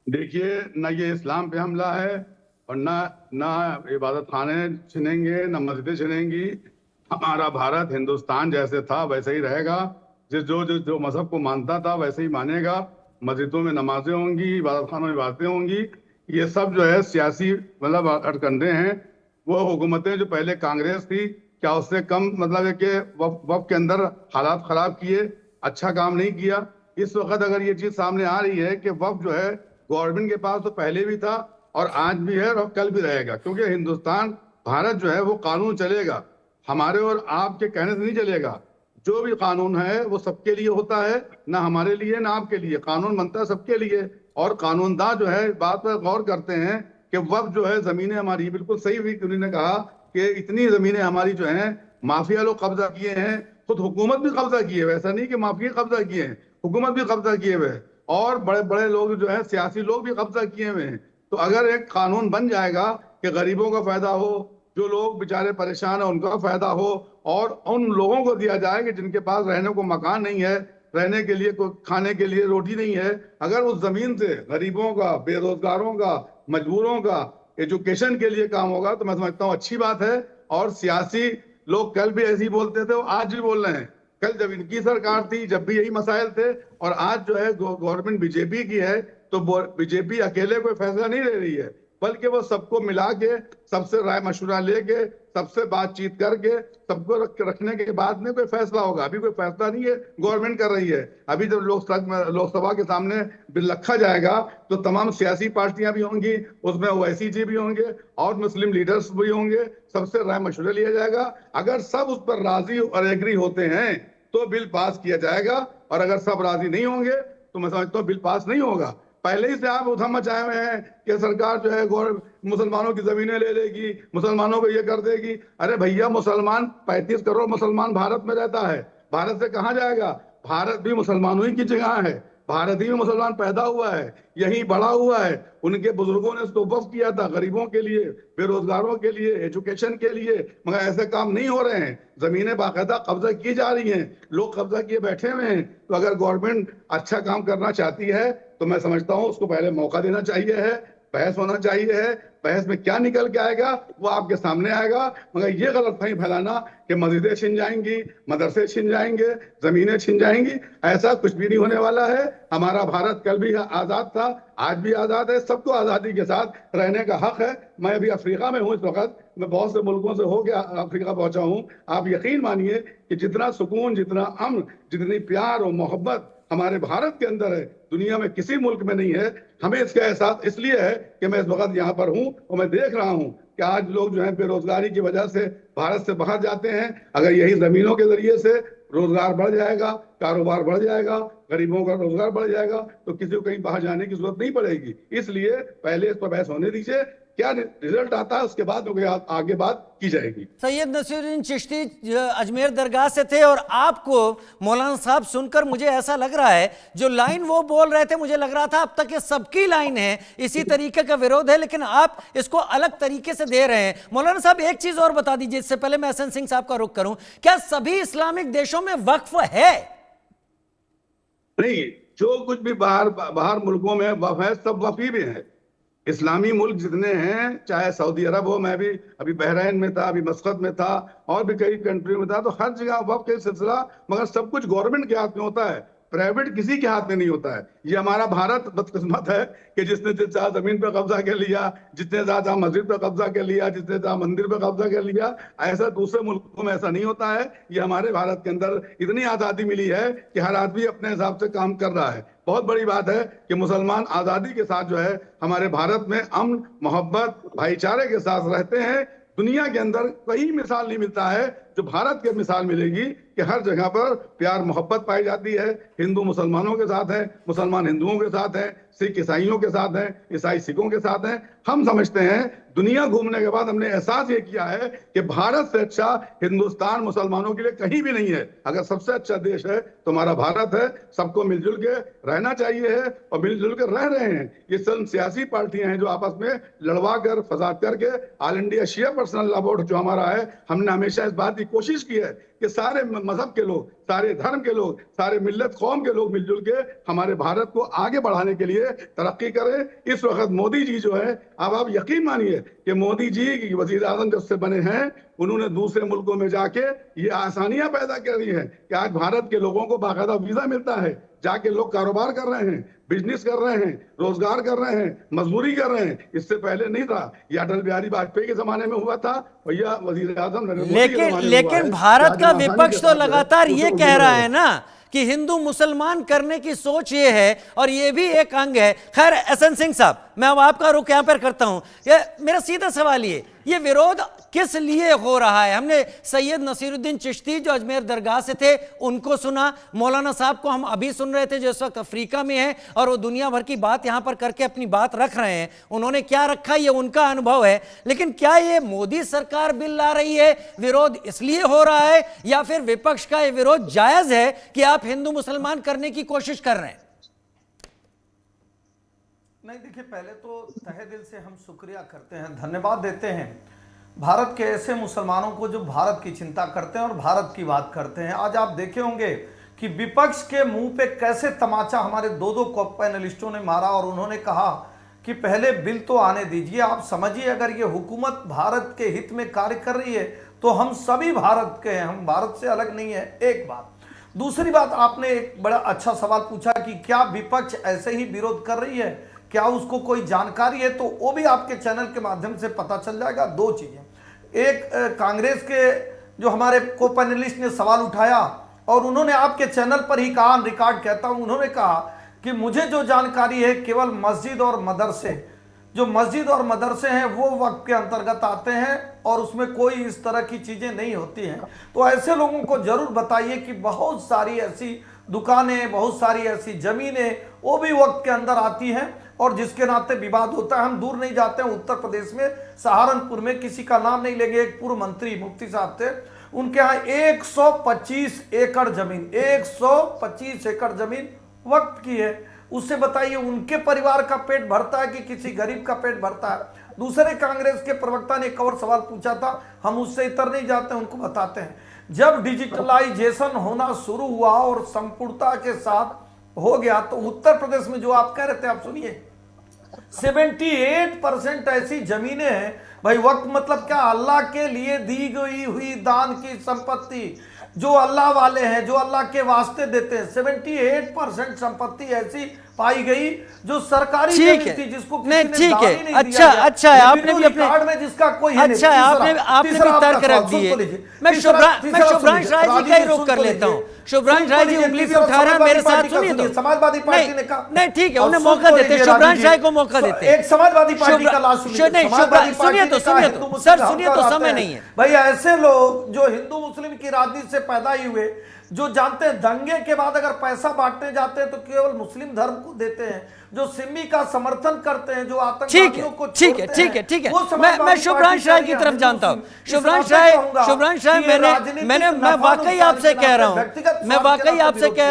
देखिए, ना ये इस्लाम पे हमला है और ना इबादत खाने छिनेंगे, ना मस्जिदें छिनेंगी। हमारा भारत हिंदुस्तान जैसे था वैसे ही रहेगा। जो मजहब को मानता था वैसे ही मानेगा। मस्जिदों में नमाजें होंगी, इबादत खानों में इबादतें होंगी। ये सब जो है सियासी मतलब अटकंडे हैं। वो हुकूमतें जो पहले कांग्रेस थी, क्या उससे कम मतलब है कि वक्फ के अंदर हालात खराब किए, अच्छा काम नहीं किया? इस वक्त अगर ये चीज सामने आ रही है कि वक्फ जो है गवर्नमेंट के पास तो पहले भी था और आज भी है और कल भी रहेगा, क्योंकि हिंदुस्तान, भारत जो है वो कानून चलेगा, हमारे और आपके कहने से नहीं चलेगा। जो भी कानून है वो सबके लिए होता है, ना हमारे लिए ना आपके लिए। कानून बनता है सबके लिए और कानूनदा जो है बात पर गौर करते हैं कि वक्त जो है जमीनें हमारी, बिल्कुल सही हुई उन्होंने कहा कि इतनी जमीनें हमारी जो हैं माफिया लोग कब्जा किए हैं, खुद हुकूमत भी कब्जा किए हुए, ऐसा नहीं कि माफिया कब्जा किए हैं, हुकूमत भी कब्जा किए हुए और बड़े बड़े लोग जो है सियासी लोग भी कब्जा किए हुए हैं। तो अगर एक कानून बन जाएगा कि गरीबों का फायदा हो, जो लोग बेचारे परेशान है उनका फायदा हो और उन लोगों को दिया जाए कि जिनके पास रहने को मकान नहीं है, रहने के लिए कोई खाने के लिए रोटी नहीं है, अगर उस जमीन से गरीबों का, बेरोजगारों का, मजबूरों का एजुकेशन के लिए काम होगा तो मैं समझता हूँ अच्छी बात है। और सियासी लोग कल भी ऐसे ही बोलते थे, आज भी बोल रहे हैं। कल जब इनकी सरकार थी, जब भी यही मसाइल थे, और आज जो है गवर्नमेंट बीजेपी की है, तो बीजेपी अकेले कोई फैसला नहीं ले रही है, बल्कि वो सबको मिला के, सबसे राय मशवरा लेके, सबसे बातचीत करके, सबको रखने के बाद में कोई फैसला होगा। अभी कोई फैसला नहीं है गवर्नमेंट कर रही है। अभी जब लोकसभा के सामने बिल रखा जाएगा तो तमाम सियासी पार्टियां भी होंगी, उसमें ओवैसी जी भी होंगे और मुस्लिम लीडर्स भी होंगे, सबसे राय मशवरा लिया जाएगा। अगर सब उस पर राजी और एग्री होते हैं तो बिल पास किया जाएगा, और अगर सब राजी नहीं होंगे तो मैं समझता हूँ बिल पास नहीं होगा। पहले ही से आप उधम मचाए हुए हैं कि सरकार जो है मुसलमानों की जमीनें ले लेगी, मुसलमानों को ये कर देगी। अरे भैया, मुसलमान 35 करोड़ मुसलमान भारत में रहता है, भारत से कहाँ जाएगा? भारत भी मुसलमानों ही की जगह है, भारत ही में मुसलमान पैदा हुआ है, यही बड़ा हुआ है। उनके बुजुर्गों ने इसको वक्फ किया था गरीबों के लिए, बेरोजगारों के लिए, एजुकेशन के लिए, मगर ऐसे काम नहीं हो रहे हैं। जमीनें बाकायदा कब्जा की जा रही हैं, लोग कब्जा किए बैठे हुए हैं। तो अगर गवर्नमेंट अच्छा काम करना चाहती है तो मैं समझता हूं उसको पहले मौका देना चाहिए है, बहस होना चाहिए है। बहस में क्या निकल के आएगा वो आपके सामने आएगा, मगर ये गलतफहमी फैलाना कि मस्जिदें छिन जाएंगी, मदरसे छिन जाएंगे, जमीनें छिन जाएंगी, ऐसा कुछ भी नहीं होने वाला है। हमारा भारत कल भी आजाद था, आज भी आजाद है, सबको आजादी के साथ रहने का हक है। मैं अभी अफ्रीका में हूँ इस वक्त, मैं बहुत से मुल्कों से होकर अफ्रीका पहुंचा हूँ। आप यकीन मानिए कि जितना सुकून, जितना अमन, जितनी प्यार और मोहब्बत हमारे भारत के अंदर है, दुनिया में किसी मुल्क में नहीं है। हमें इसका एहसास इसलिए है कि मैं इस वक्त यहाँ पर हूँ और मैं देख रहा हूँ कि आज लोग जो है बेरोजगारी की वजह से भारत से बाहर जाते हैं। अगर यही जमीनों के जरिए से रोजगार बढ़ जाएगा, कारोबार बढ़ जाएगा, गरीबों का रोजगार बढ़ जाएगा, तो किसी को कहीं बाहर जाने की जरूरत नहीं पड़ेगी। इसलिए पहले इस पर बहस होने दीजिए, क्या रिजल्ट आता है उसके बाद आगे बात की जाएगी। सैयद नसीरुद्दीन चिश्ती अजमेर दरगाह से थे, और आपको मौलाना साहब सुनकर मुझे ऐसा लग रहा है जो लाइन वो बोल रहे थे, मुझे लग रहा था अब तक ये सबकी लाइन है, इसी तरीके का विरोध है, लेकिन आप इसको अलग तरीके से दे रहे हैं। मौलाना साहब, एक चीज और बता दीजिए इससे पहले मैं हसन सिंह साहब का रुख करूं, क्या सभी इस्लामिक देशों में वक्फ है? नहीं, जो कुछ भी बाहर मुल्कों में वक्फ है, सब वक्फी भी है। इस्लामी मुल्क जितने हैं, चाहे सऊदी अरब हो, मैं भी अभी बहरीन में था, अभी मस्कत में था, और भी कई कंट्री में था, तो हर जगह वक्फ का सिलसिला, मगर सब कुछ गवर्नमेंट के हाथ में होता है, प्राइवेट किसी के हाथ में नहीं होता है। ये हमारा भारत बदकिस्मत है कि जिसने ज्यादा जमीन पर कब्जा कर लिया, जितने ज्यादा मस्जिद पर कब्जा कर लिया, जितने ज्यादा मंदिर पर कब्जा कर लिया, ऐसा दूसरे मुल्कों में ऐसा नहीं होता है। ये हमारे भारत के अंदर इतनी आजादी मिली है कि हर आदमी अपने हिसाब से काम कर रहा है। बहुत बड़ी बात है कि मुसलमान आजादी के साथ जो है हमारे भारत में अमन, मोहब्बत, भाईचारे के साथ रहते हैं। दुनिया के अंदर कहीं मिसाल नहीं मिलता है जो भारत के मिसाल मिलेगी कि हर जगह पर प्यार मोहब्बत पाई जाती है। हिंदू मुसलमानों के साथ है, मुसलमान हिंदुओं के साथ है, सिख ईसाइयों के साथ हैं, ईसाई सिखों के साथ हैं। हम समझते हैं, दुनिया घूमने के बाद हमने एहसास ये किया है कि भारत से अच्छा हिंदुस्तान मुसलमानों के लिए कहीं भी नहीं है। अगर सबसे अच्छा देश है तो हमारा भारत है। सबको मिलजुल के रहना चाहिए है और मिलजुल कर रह रहे हैं। ये सब सियासी पार्टियां हैं जो आपस में लड़वा कर, फसाद करके, ऑल इंडिया शिया पर्सनल लॉ बोर्ड जो हमारा है, हमने हमेशा इस बात की कोशिश की है कि सारे मजहब के लोग, सारे धर्म के लोग, सारे मिल्लत कौम के लोग मिलजुल के हमारे भारत को आगे बढ़ाने के लिए तरक्की करें। इस वक्त मोदी जी जो है, अब आप यकीन मानिए कि मोदी जी वजीर आजम जब से बने हैं, उन्होंने दूसरे मुल्कों में जाके ये आसानियां पैदा कर दी है कि आज भारत के लोगों को बाकायदा वीजा मिलता है, जाके लोग कारोबार कर रहे हैं, बिजनेस कर रहे हैं, रोजगार कर रहे हैं, मजदूरी कर रहे हैं। इससे पहले नहीं था, ये अटल बिहारी वाजपेयी के जमाने में हुआ था, भैया वजीर आजम लेकिन भारत का विपक्ष तो लगातार ये कह रहा है ना कि हिंदू मुसलमान करने की सोच ये है, और ये भी एक अंग है। खैर हसन सिंह साहब, मैं अब आपका रुख यहां पर करता हूं। मेरा सीधा सवाल ये विरोध किस लिए हो रहा है? हमने सैयद नसीरुद्दीन चिश्ती जो अजमेर दरगाह से थे उनको सुना, मौलाना साहब को हम अभी सुन रहे थे जो इस वक्त अफ्रीका में है और वो दुनिया भर की बात यहां पर करके अपनी बात रख रहे हैं। उन्होंने क्या रखा ये उनका अनुभव है, लेकिन क्या ये मोदी सरकार बिल ला रही है, विरोध इसलिए हो रहा है, या फिर विपक्ष का ये विरोध जायज है कि आप हिंदू मुसलमान करने की कोशिश कर रहे हैं? नहीं, देखिए, पहले तो तहे दिल से हम शुक्रिया करते हैं, धन्यवाद देते हैं भारत के ऐसे मुसलमानों को जो भारत की चिंता करते हैं और भारत की बात करते हैं। आज आप देखे होंगे कि विपक्ष के मुंह पे कैसे तमाचा हमारे दो पैनलिस्टों ने मारा, और उन्होंने कहा कि पहले बिल तो आने दीजिए। आप समझिए, अगर ये हुकूमत भारत के हित में कार्य कर रही है तो हम सभी भारत के हैं, हम भारत से अलग नहीं है। एक बात। दूसरी बात, आपने एक बड़ा अच्छा सवाल पूछा कि क्या विपक्ष ऐसे ही विरोध कर रही है, क्या उसको कोई जानकारी है, तो वो भी आपके चैनल के माध्यम से पता चल जाएगा। दो चीजें, एक कांग्रेस के जो हमारे को पैनलिस्ट ने सवाल उठाया और उन्होंने आपके चैनल पर ही कहा, रिकॉर्ड कहता हूं, उन्होंने कहा कि मुझे जो जानकारी है केवल मस्जिद और मदरसे, जो मस्जिद और मदरसे हैं वो वक्फ के अंतर्गत आते हैं और उसमें कोई इस तरह की चीजें नहीं होती हैं। तो ऐसे लोगों को जरूर बताइए कि बहुत सारी ऐसी दुकानें, बहुत सारी ऐसी जमीनें वो भी वक्फ के अंदर आती हैं और जिसके नाते विवाद होता है। हम दूर नहीं जाते हैं, उत्तर प्रदेश में सहारनपुर में, किसी का नाम नहीं लेंगे, एक पूर्व मंत्री मुफ्ती साहब थे, उनके यहाँ 125 एकड़ जमीन, 125 एकड़ जमीन वक्फ की है। उससे बताइए उनके परिवार का पेट भरता है कि किसी गरीब का पेट भरता है। दूसरे कांग्रेस के प्रवक्ता ने एक और सवाल पूछा था, हम उससे इतर नहीं जाते, उनको बताते हैं। जब डिजिटलाइजेशन होना शुरू हुआ और संपूर्णता के साथ हो गया तो उत्तर प्रदेश में जो आप कह रहे थे, आप सुनिए, 78% ऐसी जमीनें हैं भाई। वक्त मतलब क्या? अल्लाह के लिए दी गई हुई दान की संपत्ति, जो अल्लाह वाले हैं, जो अल्लाह के वास्ते देते हैं। 78% संपत्ति ऐसी पाई गई जो सरकारी जमीन थी, जिसको नहीं, ठीक है, अच्छा है, आपने भी अपने कार्ड में जिसका कोई अच्छा है, आपने भी तर्क रख दिए। मैं शुभ्रांश राय जी का ही रोक कर लेता हूँ। शुभ्रांश राय जी उंगली भी उठा रहे हैं, मेरे साथ सुनिए तो। समाजवादी पार्टी ने कहा नहीं, ठीक है, उन्हें मौका देते, शुभ्रांश राय को मौका देते। एक समाजवादी पार्टी का लास्ट सुनिए तो सर, सुनिए तो, समय नहीं है भाई। ऐसे लोग जो हिंदू मुस्लिम की राजनीति से पैदा ही हुए, जो जानते हैं दंगे के बाद अगर पैसा बांटने जाते हैं तो केवल मुस्लिम धर्म को देते हैं, जो सिमी का समर्थन करते हैं, जो आतंकवादियों को ठीक है, मैं शुभ्रांश राय की तरफ जानता हूं। शुभ्रांश राय मैं वाकई आपसे कह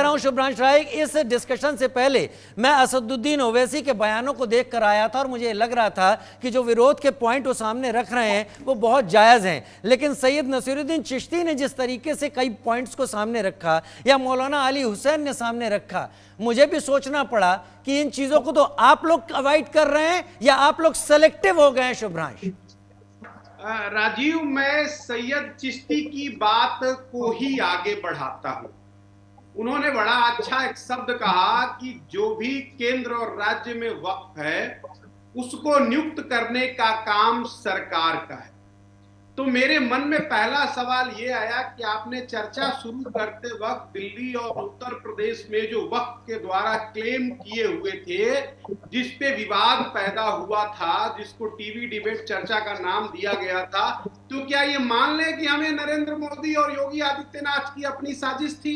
रहा हूं, शुभ्रांश राय, इस डिस्कशन से पहले मैं असदुद्दीन ओवैसी के बयानों को देख कर आया था और मुझे लग रहा था कि जो विरोध के पॉइंट वो सामने रख रहे हैं वो बहुत जायज हैं, लेकिन सैयद नसीरुद्दीन चिश्ती ने जिस तरीके से कई पॉइंट्स को सामने रखा या मौलाना अली हुसैन ने सामने रखा, मुझे भी सोचना पड़ा कि इन चीजों को तो आप लोग अवॉइड कर रहे हैं या आप लोग सेलेक्टिव हो गए हैं। शुभ्रांश राजीव, मैं सैयद चिश्ती की बात को ही आगे बढ़ाता हूं। उन्होंने बड़ा अच्छा एक शब्द कहा कि जो भी केंद्र और राज्य में वक्फ है उसको नियुक्त करने का काम सरकार का है। तो मेरे मन में पहला सवाल ये आया कि आपने चर्चा शुरू करते वक्त दिल्ली और उत्तर प्रदेश में जो वक्फ के द्वारा क्लेम किए हुए थे, जिस पे विवाद पैदा हुआ था, जिसको टीवी डिबेट चर्चा का नाम दिया गया था, तो क्या ये मान लें कि हमें नरेंद्र मोदी और योगी आदित्यनाथ की अपनी साजिश थी?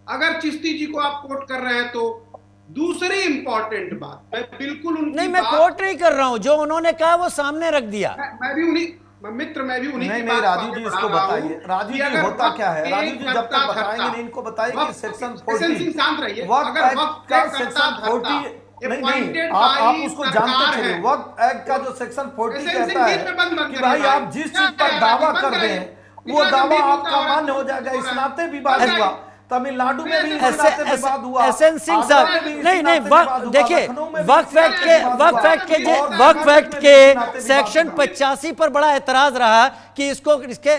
अगर चिश्ती जी को आप कोट कर रहे हैं तो दूसरी इंपॉर्टेंट बात, मैं बिल्कुल उनकी नहीं, मैं कोट नहीं कर रहा हूं, जो उन्होंने कहा वो सामने रख दिया। मैं भी उन्हीं मित्र, मैं भी उन्हीं नहीं, राजू जी इसको बताइए, राजू जी होता क्या है? राजू जी जब तक बताएंगे नहीं, इनको बताइए कि सेक्शन 40 शांत रहिए, वक्फ एक्ट का सेक्शन 40 नहीं, आप उसको जानते चलिए। वक्फ एक्ट का जो सेक्शन 40 कहता है कि भाई आप जिस चीज पर दावा कर दें वो दावा आपका मान्य हो जाएगा। इस नाते विवाद हुआ, तमिलनाडु में भी विवाद हुआ। एसएन सिंह साहब, नहीं, देखिए, वक्फ एक्ट के सेक्शन 85 पर बड़ा एतराज रहा कि इसके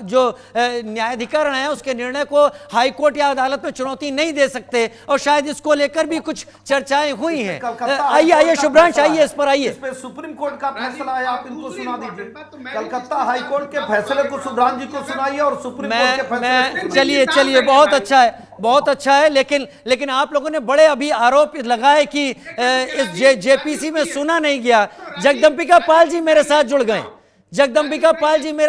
जो न्यायाधिकरण है उसके निर्णय को हाईकोर्ट या अदालत में चुनौती नहीं दे सकते और शायद इसको लेकर भी कुछ चर्चाएं हुई हैं। आइए शुभ्रांश, आइए इस पर आइए। सुप्रीम कोर्ट का फैसला है, आप इनको सुना दीजिए। कलकत्ता हाईकोर्ट के फैसले को सुभ्रांश जी को सुनाइए और सुप्रीम कोर्ट के फैसले। चलिए, बहुत अच्छा है, लेकिन आप लोगों ने बड़े अभी आरोप लगाए कि इस जेपीसी में सुना नहीं गया। जगदंबिका पाल जी मेरे साथ जुड़ गए। जगदंबिका पाल जी मेरे